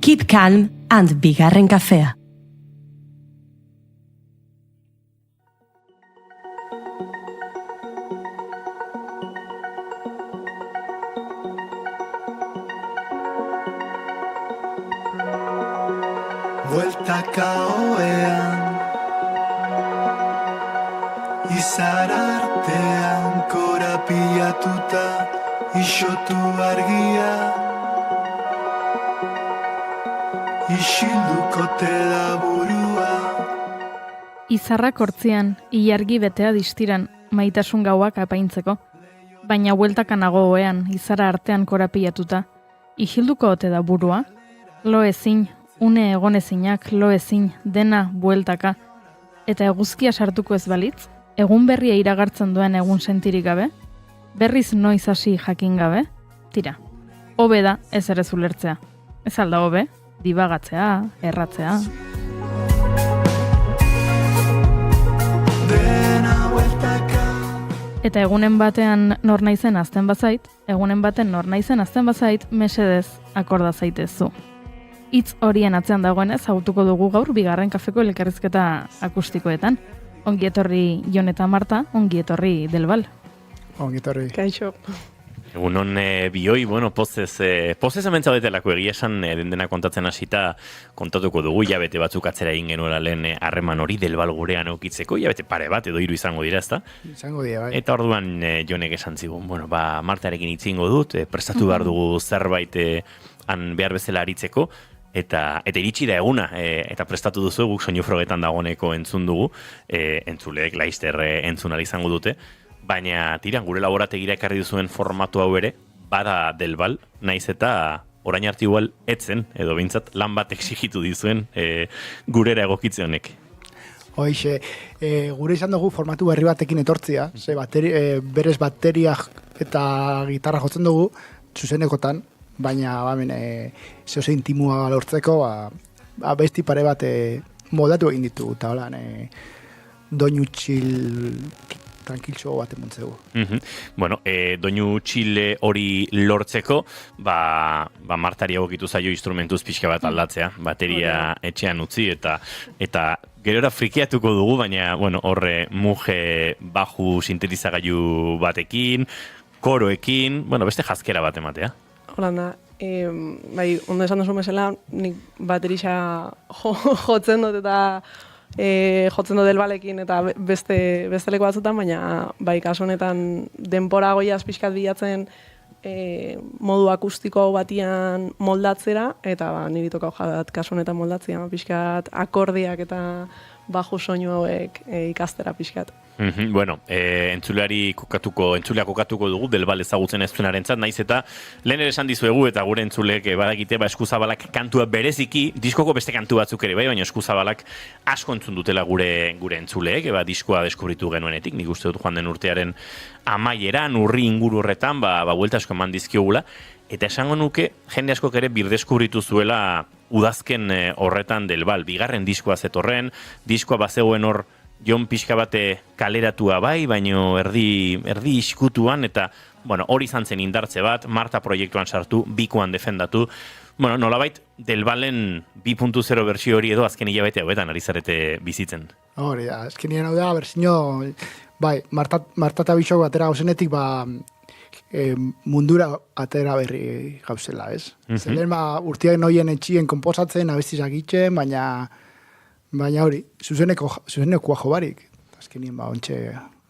Keep calm and bigarren kafea. Bueltaka oean izar artean korapiatuta isotu argia isilduko te da burua. Izarrak hortzian, ilargi betea distiran, maitasun gauak apaintzeko. Baina bueltaka nago oean, izara artean korapiatuta. Isilduko ote da burua? Lo ezin, une egonezinak, lo ezin, dena bueltaka. Eta eguzkia sartuko ez balitz? Egun berria iragartzen duen egun sentirik gabe? Berriz noiz hasi jakin gabe? Tira, hobe da ez ere zulertzea. Ez alda hobe, dibagatzea, erratzea. Eta egunen batean nor naizen azten bazait, egunen baten nor naizen azten bazait, mesedez akorda zaitezu. Hitz horien atzean dagoenez autuko dugu gaur bigarren kafeko elkarrizketa akustikoetan. Ongi etorri Jon eta Marta, ongi etorri Delbal. Ongi etorri. Kaixo. Egunon bioi, bueno, pozez hemen zaudetelako egia esan dena kontatzen hasita kontatuko dugu, jabete batzuk atzera egin genuela lehen harreman hori Delbal gurean eukitzeko, jabete pare bat edo 3 izango dira, ezta? Izango dira, bai. Eta orduan Jonek esan zigun, bueno, Martarekin itzingo dut, prestatu behar dugu zerbait han behar bezala aritzeko, eta iritsi da eguna, eta prestatu duzu, guk soinu frogetan dagoeneko entzun dugu, entzuleek laister entzun ahal izango dute, baina tira, gure laborategira ekarri duzuen formatu hau ere, bada Delbal, naiz eta orain arte igual etzen, edo behintzat lan bat exigitu dizuen gurera egokitze honek. Hoixe, gure izan dugu formatu berri batekin etortzia, ze berez bateriak eta gitarra jotzen dugu, zuzenekotan, baina zehose intimua lortzeko, besti pare bat moldatu egin ditugu, eta holan, doinu txil tranquiltxo bat emontzegu. Bueno, doinu txile hori lortzeko, Martari egokitu zaio instrumentuz pixka bat aldatzea, bateria etxean utzi, eta gerora frikiatuko dugu, baina, bueno, horre muje baju sintetizagailu batekin, koroekin, bueno, beste jazkera bat ematea. Holanda, bai, ondo esan duzu mesela, nik baterisa jotzen dut eta jotzen dut Delbalekin eta beste leko batzutan, baina bai, kasu honetan denbora goiaz pixkat bilatzen modu akustiko batian moldatzera, eta niri tokau jadat kasu honetan moldatzea, pixkat akordiak eta baju soinu hauek ikastera pixkat. Bueno, entzuleak kokatuko dugu, Delbal ezagutzen ez duenarentzat, naiz eta lehen ere esan dizuegu eta gure entzuleek badakite eskuzabalak kantua bereziki, diskoko beste kantu batzuk ere bai, baina eskuzabalak asko entzun dutela gure entzuleek, diskoa deskubritu genuenetik, nik uste dut joan den urtearen amaieran, urri inguru horretan, buelta asko eman dizkiogula, eta esango nuke, jende askok ere birdeskubritu zuela udazken horretan Delbal, bigarren diskoa zetorren, diskoa bazegoen hor Jon pixka bate kaleratua bai, baino erdi iskutuan, eta bueno, hori izan zen indartze bat, Marta proiektuan sartu, bikoan defendatu, bueno, nolabait Delbalen 2.0 bersio hori edo azken hilabete hauetan ari zarete bizitzen. Hori da, azken hilabete hau da, berzino, bai, Marta eta Bixok atera gauzenetik, mundura atera berri gauzela, ez? Zelen urtiak noien etxien komposatzen, abestizak itxen, baina hori, zuzenekoa jobarik. Azkenien ontxe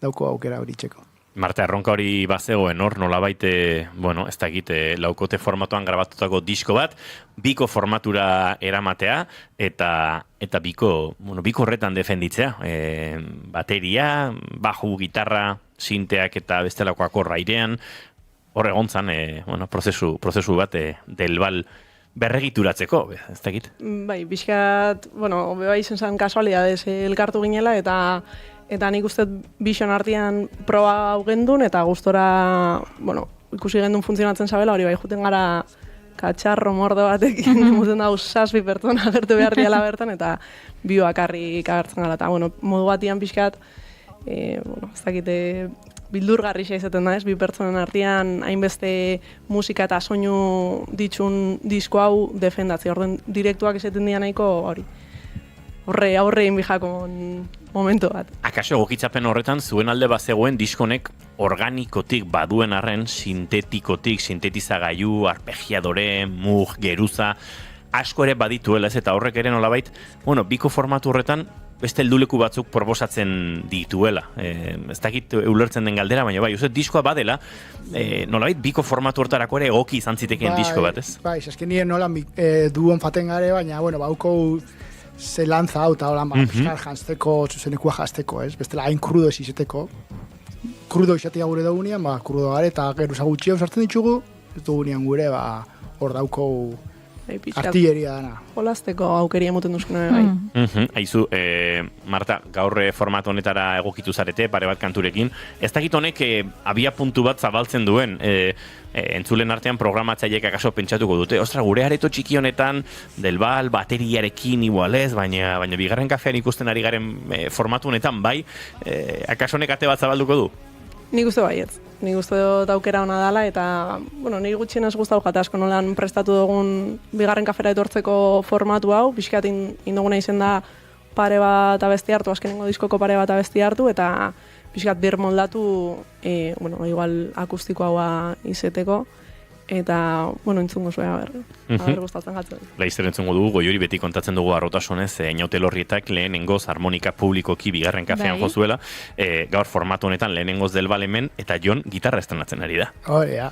dauko aukera hori txeko. Marta, erronka hori bazegoen hor, nolabait, bueno, ez da egite, laukote formatuan grabatutako disko bat, biko formatura eramatea, eta biko horretan defenditzea. Bateria, baju, gitarra, sinteak eta bestelako akorra airean, hor egontzan, prozesu bat Delbal berregituratzeko, ez dakit? Bai, pixkat, bueno, beba izen zen kasualidades elkartu ginela, eta nik uste Bixon artean proba hau gendun, eta gustora, bueno, ikusi gendun funtzionatzen zabela, hori bai, juten gara katxarro mordo batekin, muten dauz 7 pertsona agertu behar diala bertan, eta bi bakarrik agertzen gara, eta, bueno, modu batian pixkat, bueno, ez dakite, bildurgarria izaten da, ez? Bi pertsonen artean hainbeste musika eta soinu ditxun disko hau defendatzi. Orden direktuak izaten dira nahiko hori. Aurre inbijakon momentu bat. Akaso egokitzapen horretan zuen alde bazegoen diskonek organikotik baduen arren, sintetikotik, sintetizagailu, arpegiadore, mug, geruza, asko ere badituela ez, eta horrek ere nolabait, biko formatu horretan beste helduleku batzuk proposatzen dituela. Ez dakit ulertzen den galdera, baina bai, uste diskoa badela, nolabait biko formatu hortarako ere egoki izan zitekeen disko bat, ez? Bai, esken nien nolan duon faten gare, baina, bauko ze lantza hau eta holan, piskar jantzeko, zuzenekua jantzeko, ez? Bestela hain krudo ez izeteko. Krudo izatea gure dugunean, krudo gare, eta geruza gutxi hau sartzen ditugu, ez dugunean gure, hor dauko artilleria dana. Jolazteko aukeria moten duzkuna bai. Aizu, Marta, gaur formato honetara egokitu zarete, pare bat kanturekin. Ez dakit honek abia puntu bat zabaltzen duen, entzulen artean programatzaileek akaso pentsatuko dute. Ostra, gure areto txiki honetan, del bal, bateriarekin igualez, baina bigarren kafean ikusten ari garen formatu honetan, bai, akaso honek ate bat zabalduko du? Nik uste baietz. Nik uste dut aukera hona dela, eta, niri gutxienez guztau jata asko nolan prestatu dugun bigarren kafera etortzeko formatu hau, pixkat induguna izen da pare bat abesti hartu, azkenengo diskoko pare bat abesti hartu, eta pixkat bir moldatu, igual akustiko haua izeteko, eta, entzungo zuen, aber gustatzen jatzen. Laizzer entzungo dugu, Goiuri beti kontatzen dugu arrotasunez, Inaute Lorrietak lehenengoz harmonika publikoki bigarren kafean jozuela, gaur formatu honetan lehenengoz del balemen, eta Jon gitarra estrenatzen ari da. Horea.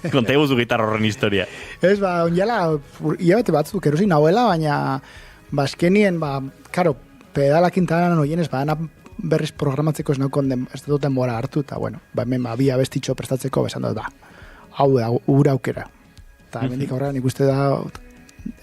Konta eguzu gitarra horren historia. Ez, onjala, hilabete batzuk erosin nahuela, baina, azkenien, karo, pedalakin tanan oienez, berriz programatzeko ez naukon ez duten bora hartu, eta, hemen bi abestitxo prestatzeko besan dut, hau da, ura aukera. Eta hemendik aurrera nik uste da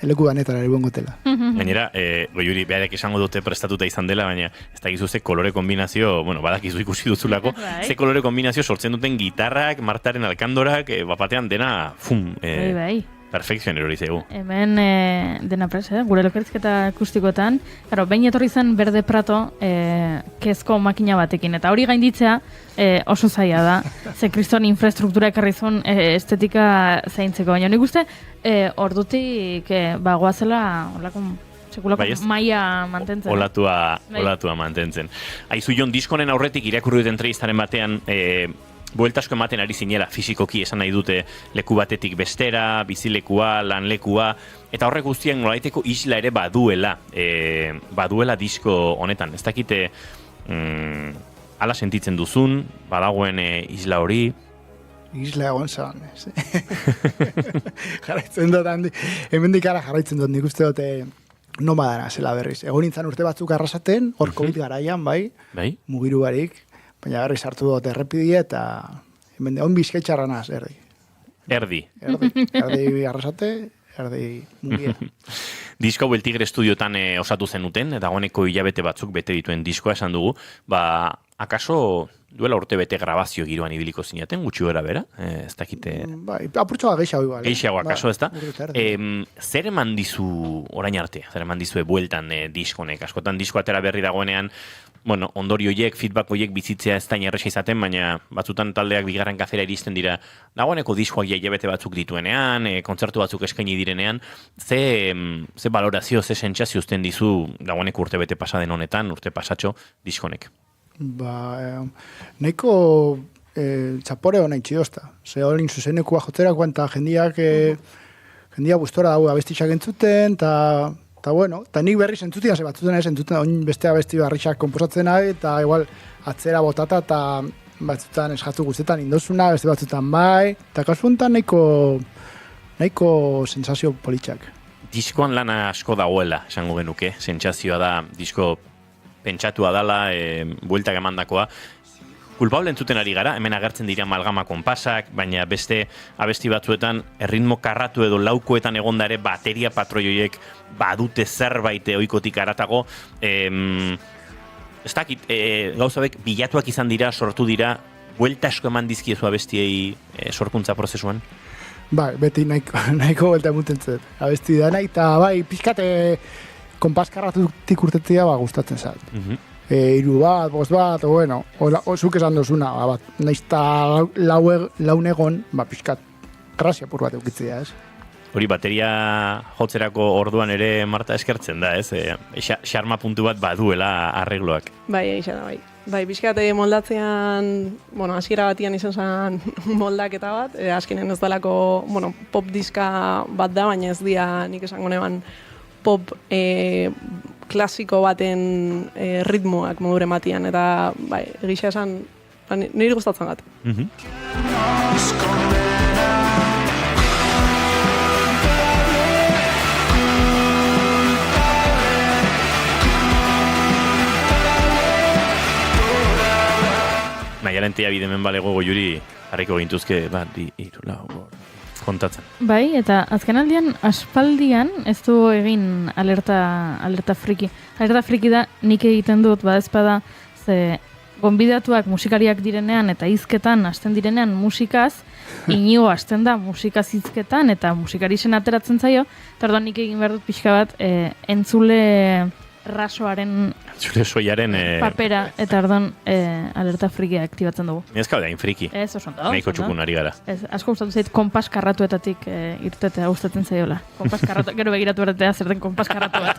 eleku danetara ere buen gotela. Gainera, Goiuri, beharek esango dute prestatuta izan dela, baina ez dakizu ze kolore kombinazio, badakizu ikusi duzulako, ze kolore kombinazio sortzen duten gitarrak, Martaren alkandorak, bapatean dena, Bai. Perfekzioan erori zegu. Hemen dena pres, gure lokerizketa akustikoetan. Behin etorri zen Berde Prato kezko makina batekin. Eta hori gainditzea oso zaila da. Ze kriston infrastruktura ekarri zuen estetika zaintzeko. Baina nik uste ordutik goazela sekulako maia mantentzen. Olatua mantentzen. Aizu Jon, diskonen aurretik irakurri dut entrevistaren batean bueltasko ematen ari zinela, fisikoki esan nahi dute leku batetik bestera, bizilekua, lanlekua, eta horrek guztiak nolaiteko isla ere baduela disko honetan. Ez dakite ala sentitzen duzun, badagoen isla hori? Isla egon zan, ez? Jarraitzen dut, hemendik ara jarraitzen dut, nik uste dute nomadana zela berriz. Egon nintzen urte batzuk arrasaten, hor COVID garaian, bai? Mugiru barik. Baina berriz hartu dut errepidia eta hon bizkaitxarra naz, erdi. Erdi arrasate, erdi mugia. Disko hau El Tigre Estudiotan osatu zenuten, eta dagoeneko hilabete batzuk bete dituen diskoa esan dugu, akaso duela urte bete grabazio giroan ibiliko zinaten, gutxi gara bera, ez dakite... Apurtxoa gehiago igual. Gehiago akaso ez da. Zer eman dizu orain arte, zer eman dizue bueltan diskonek, askotan disko atera berri dagoenean, ondorio horiek, feedback horiek bizitzea ez da inerresa izaten, baina batzutan taldeak bigarren kafera iristen dira, dagoeneko diskoak hilabete batzuk dituenean, kontzertu batzuk eskaini direnean, ze valorazio, ze sentsazio uzten dizu dagoeneko urte bete pasa den honetan, urte pasatxo diskonek? Nahiko txapore hona itxidozta. Ze hori zuzenekua jotzerakoan eta jendia gustora dago abestitxak entzuten, eta nik berriz entzutian, ze batzuten ez entzuten, beste abesti barrixak komposatzen nahi, eta igual atzera botata, eta batzutan eskatzu guztetan indozuna, beste batzutan bai, eta kasu honetan nahiko sensazio politxak. Diskoan lana asko dagoela, esango genuke, sentsazioa da, disko pentsatua dala, bueltak emandakoa. Kulpable entzuten ari gara, hemen agertzen dira amalgama konpasak, baina beste abesti batzuetan erritmo karratu edo laukoetan egondare bateria patroioiek badute zerbait ohikotik aratago. Ez dakit, gauzabek bilatuak izan dira, sortu dira, buelta asko eman dizkiezu abestiei sorkuntza prozesuan? Beti nahiko buelta emutentzet. Abesti da nahi, eta pizkate konpas karratutik urtetzea gustatzen zait. 3 bat, 5 bat, bueno, zuk esan dozuna, bat, naizta laun egon, pixkat, grazia pur bat eukitzea, ez? Hori bateria jotzerako orduan ere Marta eskertzen da, ez? Xarma puntu bat baduela arregloak. Bai, eixa da, bai. Bai, pixkat moldatzean, hasiera batian izan zen moldaketa bat, azkenen ez dalako, pop diska bat da, baina ez dia nik esango neban pop klasiko baten ritmoak modure matian, eta bai, egisa esan, niri gustatzen gat. Nahiaren tia bidemen balego goiuri harriko gintuzke, kontatzen. Bai, eta azken aldian, aspaldian, ez du egin alerta friki. Alerta friki da, nik egiten dut, badezpada, ze gonbidatuak musikariak direnean eta hizketan hasten direnean musikaz, Inigo hasten da musikaz hizketan eta musikarisen ateratzen zaio, eta orduan nik egin behar dut pixka bat, entzule rasoaren papera, eta orduan alerta frikia aktibatzen dugu. Ez kauda, friki. Ez, oso ondo. Nahiko txukunari gara. Ez, asko gustatu zait konpas karratuetatik irtetea gustatzen zaiola. Konpas karratu, gero begiratu beratea zer den konpas karratu bat.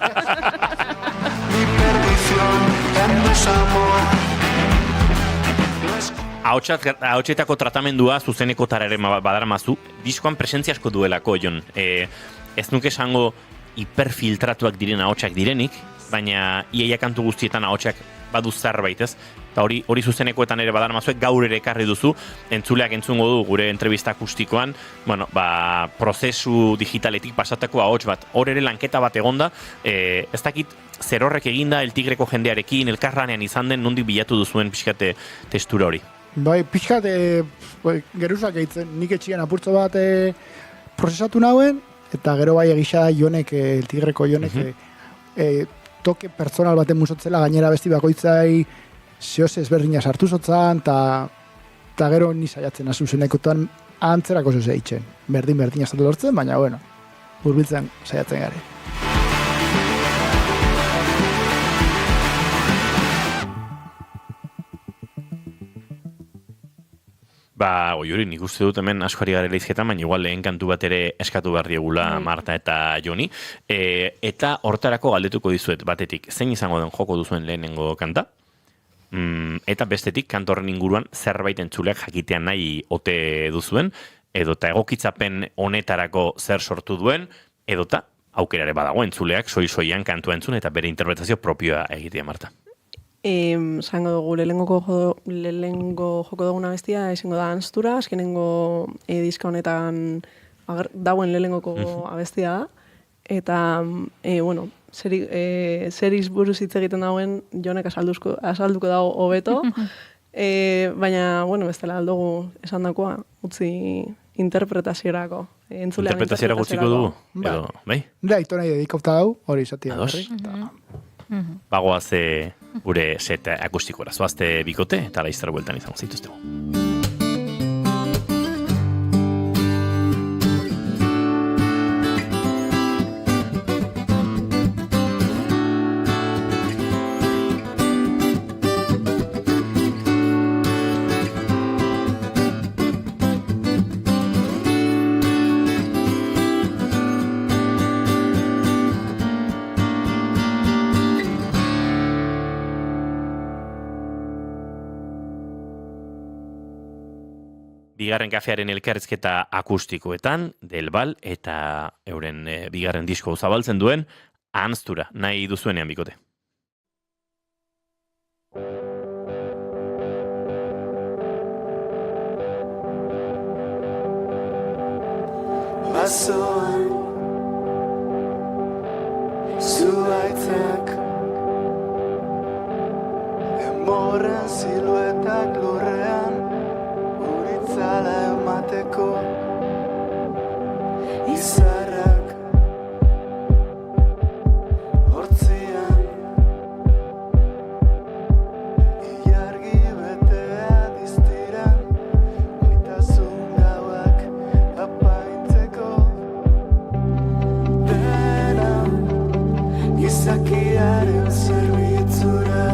Ahotsetako tratamendua zuzeneko tarare badaramazu, diskoan presentzia asko duelako, Jon. Ez nuke esango hiperfiltratuak diren ahotsak direnik, baina iaia kantu guztietan ahotsak badu zerbait, ez? Eta hori zuzenekoetan ere badaramazuek gaur ere ekarri duzu, entzuleak entzungo du gure entrevista akustikoan, prozesu digitaletik pasatako ahots bat, hor ere lanketa bat egonda, ez dakit zer horrek eginda, El Tigreko jendearekin, elkarranean izan den, nondik bilatu duzuen pixkate testura hori? Bai, pixkat geruzak eitzen, nik etxian apurtzo bat prozesatu nauen, eta gero bai egisa Jonek, El Tigreko Jonek, toke personal baten musotzela, gainera besti bakoitzai zehoz ezberdina sartu zotzan, eta gero ni saiatzen azuzenekotan antzerako zuzea itxen. Berdin azaldu lortzen, baina, hurbiltzen saiatzen gare. Goiuri, nik uste dut hemen asko ari garela izketan, baina igual lehen kantu bat ere eskatu behar diegula Marta eta Joni. Eta hortarako galdetuko dizuet batetik, zein izango den joko duzuen lehenengo kanta? Eta bestetik, kantorren inguruan zerbait entzuleak jakitean nahi ote duzuen, edota egokitzapen honetarako zer sortu duen, edota aukerare badago entzuleak soian kantua entzun eta bere interpretazio propioa egitea, Marta. Zango dugu lehenengo joko duguna bestia, izango da Anstura, azkenengo diska honetan dauen lehenengoko abestia da, eta, zer izburuz hitz egiten dauen Jonek azalduko dago hobeto, baina, bestela aldugu esan dakoa, utzi interpretaziorako. Interpretaziora gutziko dugu? Bai? Da, ito nahi dedikauta dau, hori izatea. Bagoaz gure set akustikora. Zoazte bikote eta laiztara bueltan izango zituztegu. Bigarren kafearen elkarrizketa akustikoetan, Del Val eta euren bigarren disko zabaltzen duen Anstura nahi duzuenean bikote. Basoan zuaitzak Emorren siluetak lurrean Uritzala emateko Izarrak hortzian Ilargi betea diztiran Oitasun gauak apaintzeko Dena gizakiaren zerbitzura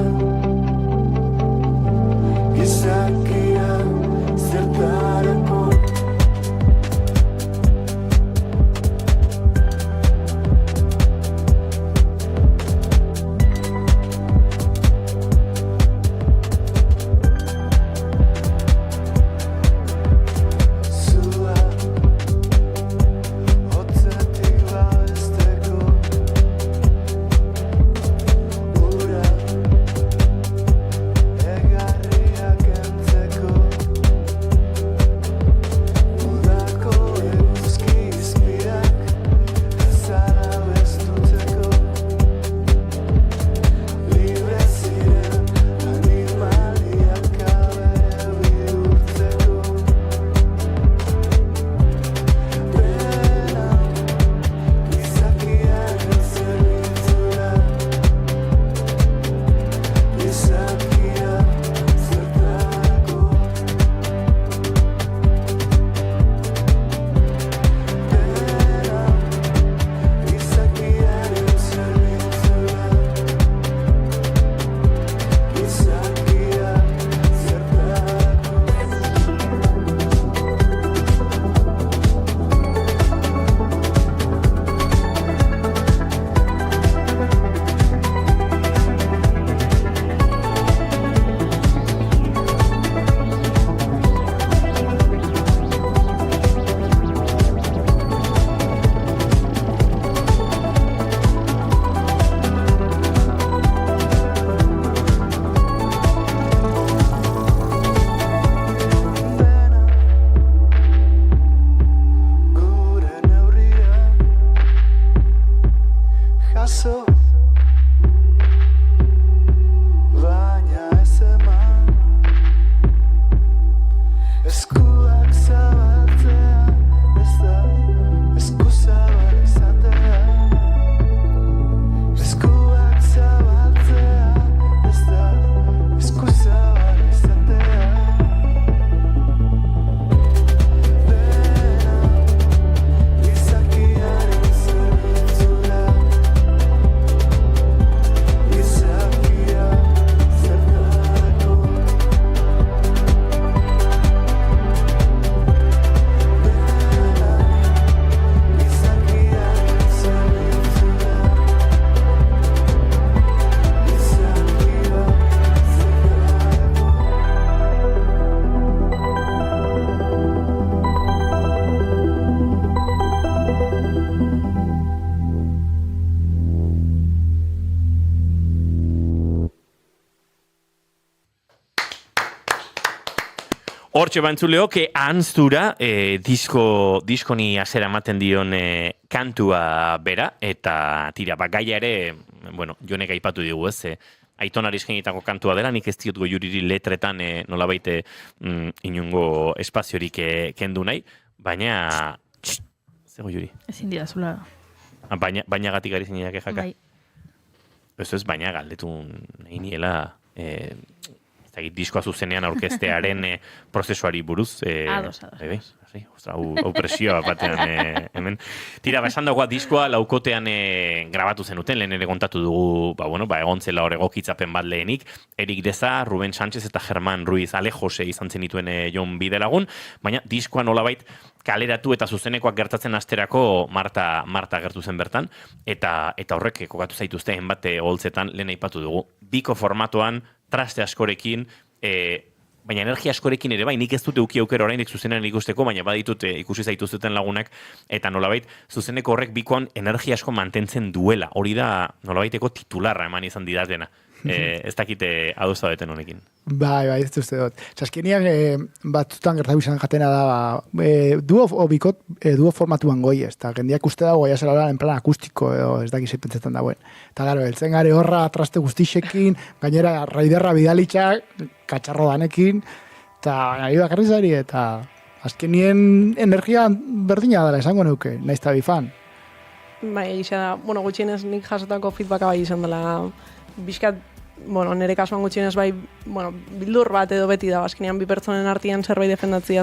jaso, baina ez eman. Eskuak zabaltzea, ez da eskuzabal izatea. Eskuak zabaltzea, ez da eskuzabal izatea. Dena, gizakiaren zerbitzura. Gizakia zertarako. Hortxe bantzuleok, ahanztura diskoni asera ematen dion kantua bera, eta tira, gaia ere, bueno, Jonek aipatu digu ez, Aitonari eskainitako kantua dela, nik ez diot Goiuriri letretan nolabait inungo espaziorik kendu nahi, baina... Ze Goiuri? Ezin dira zula. Baina gatik ari zineak jaka? Bai. Ez, baina galdetu nahi niela... diskoa zuzenean aurkeztearen prozesuari buruz. Ados. Hau presioa batean hemen. Tira, esan dagoa diskoa laukotean grabatu zenuten, lehen ere kontatu dugu, egon zela hor egokitzapen bat lehenik, Erik Deza, Ruben Sánchez eta Germán Ruiz Alejose izan zenituen Jon Bidelagun, baina diskoa nolabait kaleratu eta zuzenekoak gertatzen asterako Marta gertu zen bertan, eta horrek kokatu zaituzte bat holtzetan lehen aipatu dugu. Biko formatoan, traste askorekin, baina energia askorekin ere bai, nik ez dute uki aukera orainik zuzenean ikusteko, baina baditut ikusi zaituzten lagunak, eta nolabait, zuzeneko horrek bikoan energia asko mantentzen duela. Hori da nolabaiteko titularra eman izan didatena. Ez dakite adosta beten honekin. Bai, ez duzte dut. Zaskenian batzutan gertatu izan jatena da, duo formatuan goi ez, eta gendiak uste dago gaia zela en plan akustiko, edo ez dakiz pentsetan dagoen. Eta gero, eltzen gare horra traste guztixekin, gainera raiderra bidalitxak, katxarro danekin, eta nahi bakarri zari, eta azkenien energia berdina dela esango neuke, nahiz ta bifan. Bai, egisa da, gutxienez nik jasotako feedbacka bai izan dela, bizkat, nire kasuan gutxienez bai, bildur bat edo beti da, azkenean bi pertsonen artean zerbait defendatzea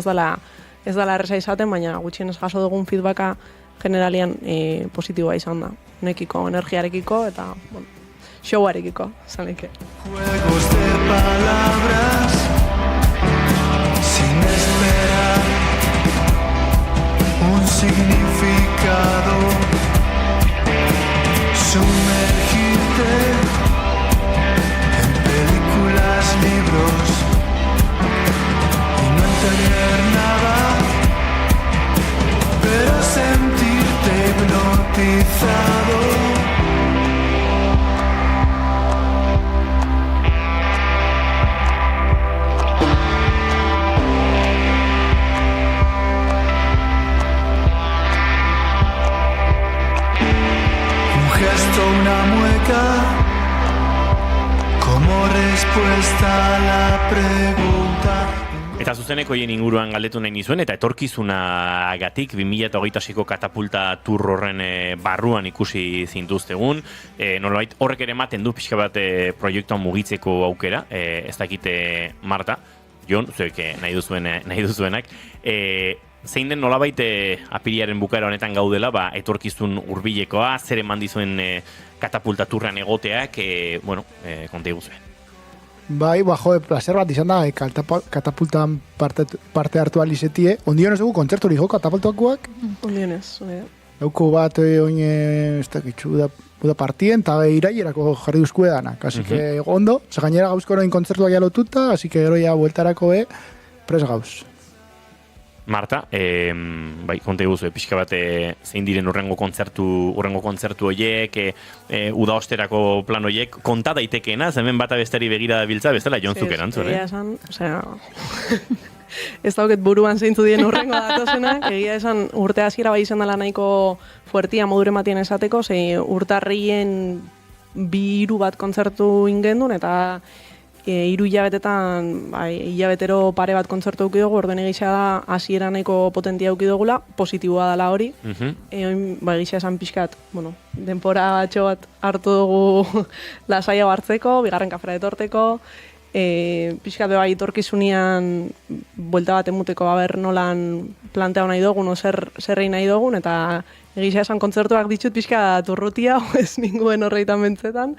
ez dela erresa izaten, baina gutxienez jaso dugun feedbacka generalian positiboa izan da. Nekiko, energiarekiko eta, showarekiko, zaneke. Juegos de palabras sin esperar un significado, sumergirte en películas, libros y no entender nada, pero sentirte hipnotizado. Una mueca como respuesta a la pregunta. Eta zuzeneko hien inguruan galdetu nahi nizuen, eta etorkizunagatik 2026ko katapulta tour horren barruan ikusi zintuztegun. Nolabait horrek ere ematen du pixka bat proiektuan mugitzeko aukera, ez dakite Marta, Jon, zuek nahi duzuenak. Zein den nolabait apiriaren bukaera honetan gaudela, etorkizun hurbilekoa, zer eman dizuen katapultaturrean egoteak, konta iguzuen. Bai, placer bat izan da, katapultan parte hartu alizetie. Ondion ez dugu kontzerturik jo katapultuakoak? Ondion ez. Dauko bat oin, ez dakitxu, da partien, eta irailerako jarri duzkue danak. Así que ondo, gainera gauzko eroin kontzertuak jalotuta, así que gero ya bueltarako pres gauz. Marta, konta iguzu, pixka bat zein diren urrengo kontzertu horiek, uda osterako plan horiek, konta daitekeena, hemen bata bestari begira da biltza, bestela jontzuk erantzun, Egia esan, ez dauket buruan zeintzu dien urrengo datozenak, egia esan urte hasiera bai izan dela nahiko fuertia modure matien esateko, zei urtarrien 2-3 bat kontzertu ingendun, eta 3 hilabetetan, hilabetero pare bat kontzertu auki dugu, orduen egisa da hasiera nahiko potentia auki dugula, positiboa dela hori. Egisa esan pixkat, denpora batxo bat hartu dugu lasaia hartzeko, bigarren kafera etorteko, pixkat bai etorkizunean buelta bat emuteko nolan plantea nahi dugun, zer egin nahi dugun, eta egisa esan kontzertuak ditut pixkat urrutia, ez ninguen horreitan bentzetan,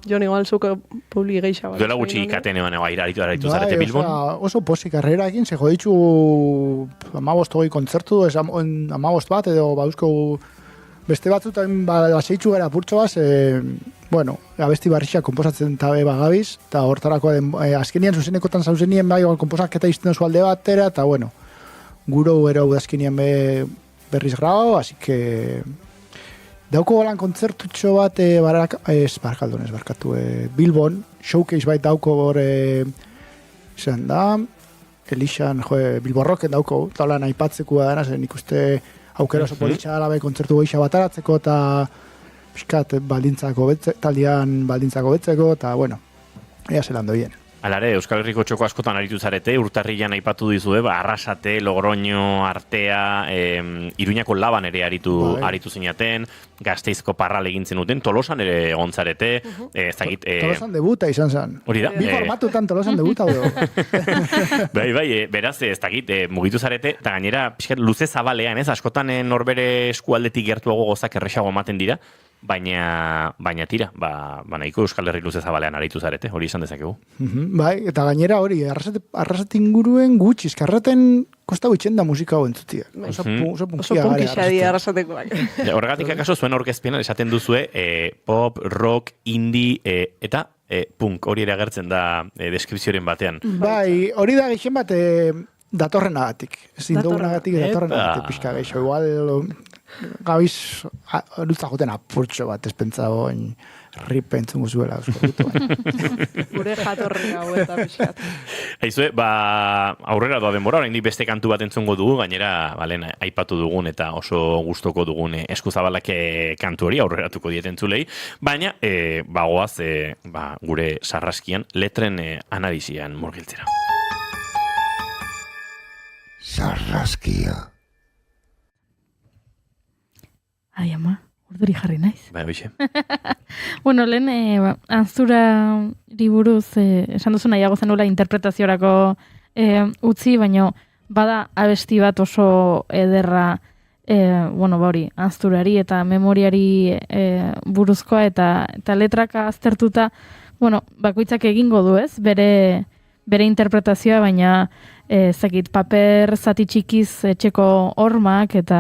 Jon, igual zuke publi geisha bat. Duela gutxi ikaten eban aritu zarete Bilbon? Oso posik karrera egin, zego ditxu 15 kontzertu, 15 bat, edo bauzko beste batzutan baseitxu gara purtso baz, abesti barrixak komposatzen tabe bagabiz, eta hortarako azkenian zuzenekotan zauzenien bai komposaketa izten oso alde batera, eta guro ero udazkenian berriz grabau, así que dauko golan kontzertutxo bat Bilbon, showcase bait dauko hor izan da, Elixan, Bilborroken dauko, eta holan aipatzeko da, zen ikuste aukera oso politxa alabe kontzertu goixa bataratzeko, eta pixkat taldean baldintzako betzeko, eta ea zelan doien. Alare, Euskal Herriko txoko askotan aritu zarete, urtarrilan aipatu dizue, Arrasate, Logroño, Artea, Iruñako Laban ere aritu zinaten, Gasteizko Parral egin zenuten, Tolosan ere egon zarete, Tolosan debuta izan zen. Hori da? Bi formatutan Tolosan debuta edo. Bai, beraz, mugitu zarete, eta gainera, pixkat, luze zabalean, askotan norbere eskualdetik gertuago gozak erresago ematen dira, baina tira, nahiko Euskal Herri luze zabalean aritu zarete, hori izan dezakegu. Bai, eta gainera hori, arrasate inguruen gutxi, eskarraten kosta gutxen da musika hau entzutia. Oso punkia di arrasatekoak. Horregatik akaso zuen aurkezpenan esaten duzue pop, rock, indie eta punk, hori ere agertzen da deskripzioaren batean. Bai, hori da gehien bat datorrenagatik. Ezin dugunagatik datorrenagatik pixka gehiago. Igual gabiz lutza joten apurtxo bat espentza boin ripe entzungu zuela. Gure jatorri hau eta pixkat. Aizue, aurrera doa denbora, oraindik beste kantu bat entzungo dugu, gainera aipatu dugun eta oso gustoko dugun eskuzabalak kantu hori aurreratuko dieten zulei, baina goaz gure sarraskian letren analizian murgiltzera. Sarraskia. Ai, ama, urduri jarri naiz. Bai, hoxe. Lehen, anzurari buruz, esan duzu nahiago zenula interpretaziorako utzi, baina bada abesti bat oso ederra, hori, anzurari eta memoriari buruzkoa, eta letraka aztertuta, bakoitzak egingo du ez, bere interpretazioa, baina paper zati txikiz etxeko hormak eta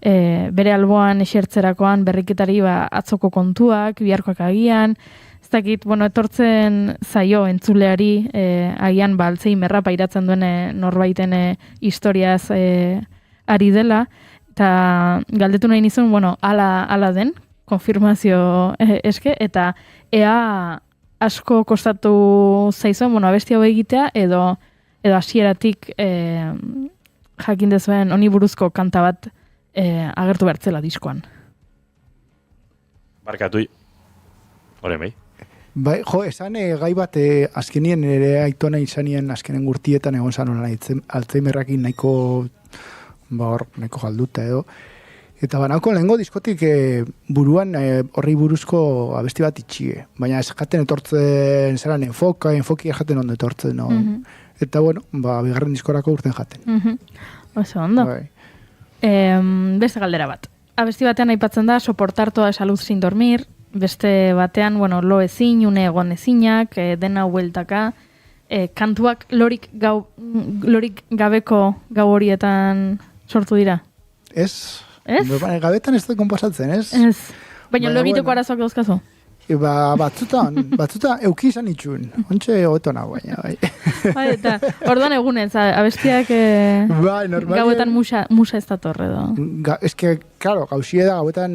bere alboan esertzerakoan berriketari atzoko kontuak, biharkoak agian, etortzen zaio entzuleari agian Alzheimerra pairatzen duen norbaiten historiaz ari dela, eta galdetu nahi nizun, ala den, konfirmazio eske, eta ea asko kostatu zaizuen, abesti hau egitea, edo hasieratik jakin dezuen honi buruzko kanta bat agertu bertzela diskoan. Barkatu, horren bai? Bai, esan gai bat azkenien ere aitona izanien azkenen gurtietan egon zanon Alzheimerrakin nahiko jalduta edo. Eta banauko lehengo diskotik buruan horri buruzko abesti bat itxie. Baina ez jaten etortzen zelan enfoki jaten ondo etortzen. No? Eta bigarren diskorako urten jaten. Oso ondo. Beste galdera bat. Abesti batean aipatzen da, soportar toda esa luz sin dormir. Beste batean, lo ezin, une egon ezinak, dena hueltaka. Kantuak lorik gabeko gau horietan sortu dira? Ez. Gabetan ez da komposatzen, ez? Ez. Baina lo egiteko arazoak dauzkazu? Batzutan euki izan itxun. Ontxe goto nago baina, bai. Bai, eta orduan egunez, abestiak bai, gauetan musa ez datorre edo. Claro, gauzie da gauetan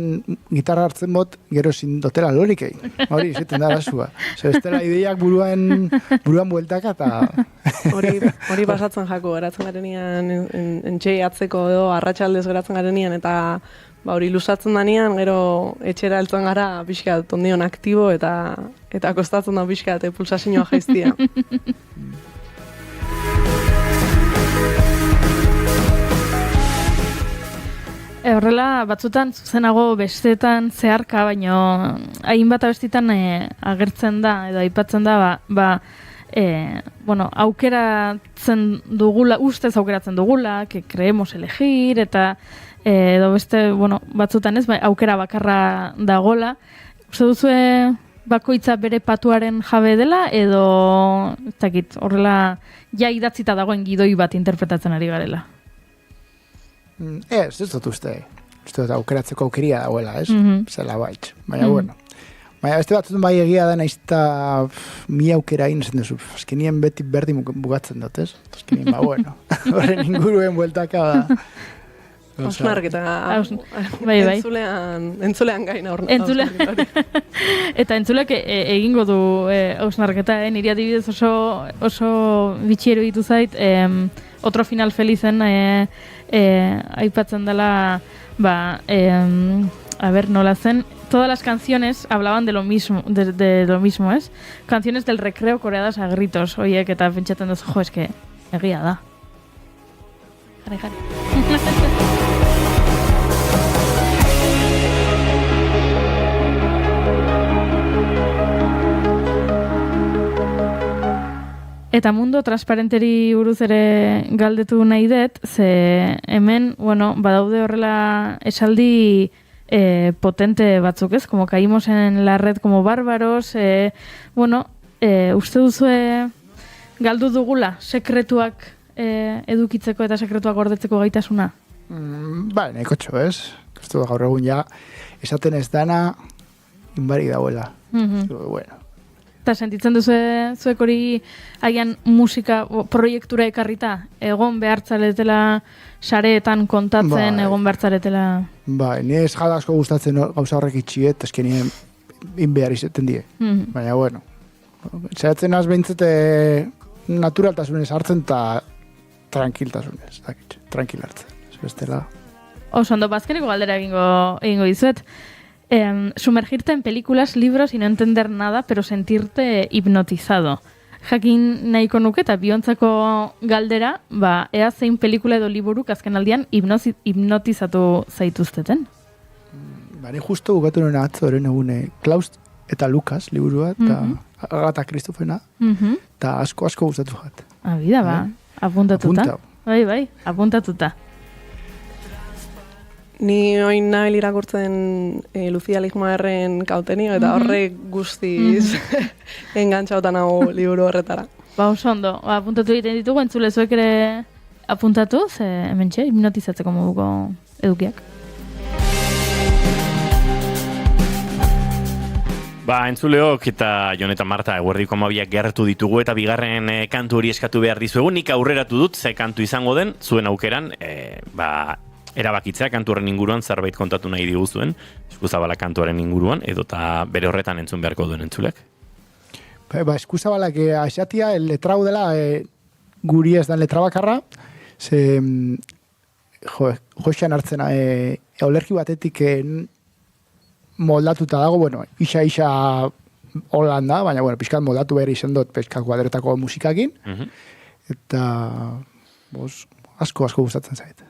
gitarra hartzen bot, gero zin dotela lorikei. Hori, izaten da basua. Bestela ideiak buruan bueltaka eta... Hori pasatzen jako, geratzen garenean, entxei atzeko edo arratsaldez geratzen garenean, eta hori lusatzen danean, gero etxera heltzen gara pixkat ondion aktibo eta kostatzen da pixkat pulsazioa jaiztia. Horrela, batzutan zuzenago bestetan zeharka, baino hainbat abestitan agertzen da, edo aipatzen da, aukeratzen dugula, ustez aukeratzen dugula, que creemos elegir, eta edo beste, batzutan ez, aukera bakarra dagola. Uste duzue bakoitza bere patuaren jabe dela, edo, ez dakit, horrela, ja idatzita dagoen gidoi bat interpretatzen ari garela? Ez dut uste. Uste dut aukeratzeko aukeria dagoela, ez? Zela baitz. Baina, Baina, beste batzutun bai egia da naizta mi aukera ezen duzu. Azkenien beti berdin bugatzen dut, ez? Azkenien, horren inguruen bueltaka da. Hausnarketa, entzulean gaina Eta entzulek egingo du hausnarketa, niri adibidez oso bitxiero ditu zait, otro final felizen aipatzen dela, nola zen, todas las canciones hablaban de lo mismo, ¿es? Canciones del recreo coreadas a gritos, oiek, eta pentsatzen duz, eske, egia da. Jari. Eta mundo transparenteri buruz ere galdetu nahi dut, ze hemen, badaude horrela esaldi potente batzuk, ez? Como caímos en la red como bárbaros, uste duzue galdu dugula sekretuak edukitzeko eta sekretuak gordetzeko gaitasuna? Nahiko txo, ez? Uste gaur egun ja, esaten ez dana, inbari dauela. Eta sentitzen zuek hori haian musika proiektura ekarrita, egon behartzaletela sareetan kontatzen, egon behartzaletela... Ni ez jada asko gustatzen gauza horrek itxiet, eskenien inbehar izaten die. Baina, zeratzen az behintzete naturaltasunez hartzen eta tranquiltasunez, tranquil hartzen. Bestela. Ondo, bazkeneko galdera egingo dizuet. Sumergirte en películas, libros y no entender nada, pero sentirte hipnotizado. Jakin nahiko nuke eta biontzako galdera, ea zein pelikula edo liburuk azken aldian hipnotizatu zaituzteten? Ni justo bukatu nuen atzoren egune Klaus eta Lukas liburua, eta Agatha Christophena, eta asko gustatu jat. Abida, apuntatuta. Bai, apuntatuta. Ni oin nabil irakurtzen Lucia Ligmaerren Kautenio, eta horrek guztiz engantxautan hau liburu horretara. Oso ondo, apuntatu egiten ditugu, entzule zuek ere apuntatu, ze hemen hipnotizatzeko moduko edukiak. Entzuleok eta Jon eta Marta eguerdiko amabiak gertu ditugu eta bigarren kantu hori eskatu behar dizuegu. Nik aurreratu dut, ze kantu izango den, zuen aukeran, erabakitzea kantuaren inguruan zerbait kontatu nahi diguzuen, Eskuzabala kantuaren inguruan, edota bere horretan entzun beharko duen entzulek. Eskuzabalak asiatia, letrau dela, guri ez dan letra bakarra, ze joxean hartzena, olerki batetik moldatuta dago, isa holan da, baina, pixkat moldatu behar izan dut pixkat kuadretako musikakin, eta asko gustatzen zait.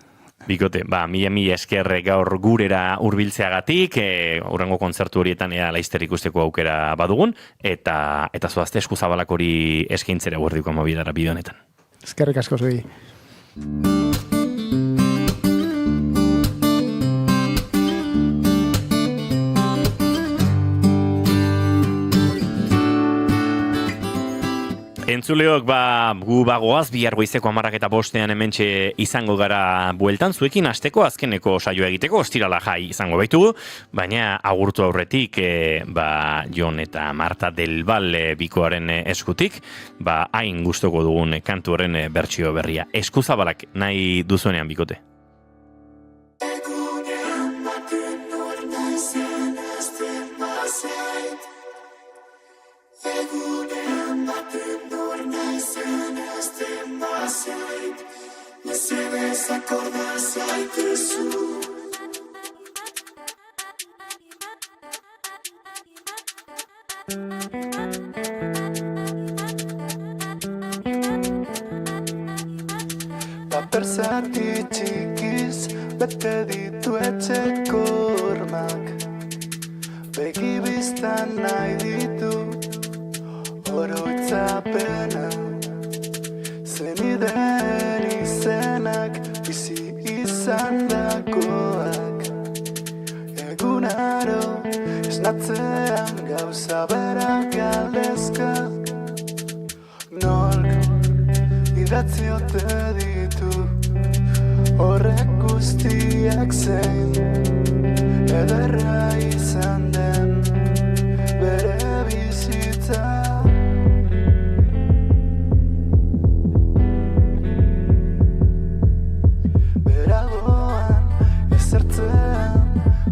Bikote, mila esker gaur gurera hurbiltzeagatik, hurrengo kontzertu horietan laizter ikusteko aukera badugun, eta zoazte Eskuzabalak hori eskaintzera eguerdiko amabidara bide honetan. Eskerrik asko zuei. Entzuleok, gu bagoaz, bihar goizeko 10:05 hementxe izango gara bueltan, zuekin asteko azkeneko saioa egiteko, ostirala jai izango baitugu, baina agurtu aurretik, Jon eta Marta del Val bikoaren eskutik, hain gustoko dugun kantu horren bertsio berria. Eskuzabalak nahi duzuenean bikote. Mesedez akorda zaituzu. Paper zati txikiz bete ditu etxeko hormak. Begi biztan nahi ditu oroitzapena. Zenideen izenak bizi izan dakoak. Egunaro esnatzean gauza berak galdezka. Nork idatzi ote ditu horrek guztiak zein ederra izan den bere bizitza.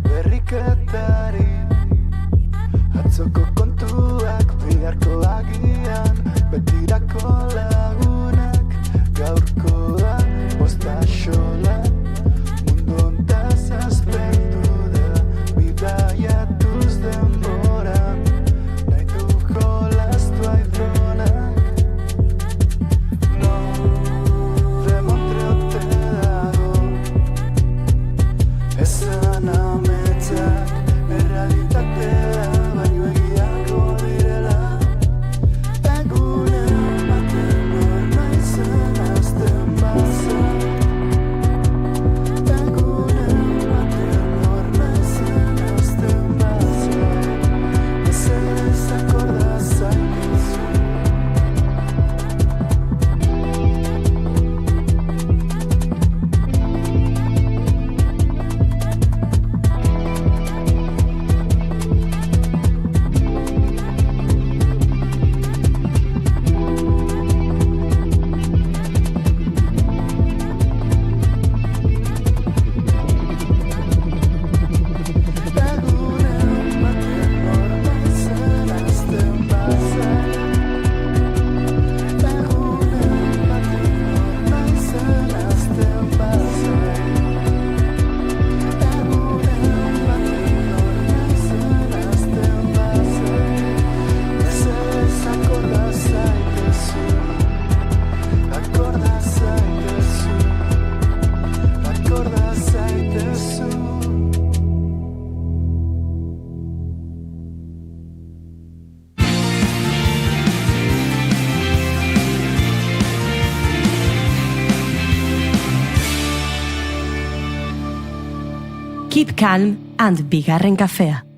Berriketari atzoko kontuak biharko agian betirako lagunak gaurkoa posta xola mundu ontaz azpendu da bidaiatuz denboran nahi duko lastu aitronak no demontreote dago esan ametsak errealitatea baino egiako direla egunen baten hor naizen azten bazak egunen baten hor naizen azten bazak mesedez akorda zaituzu. Keep calm and bigarren kafea.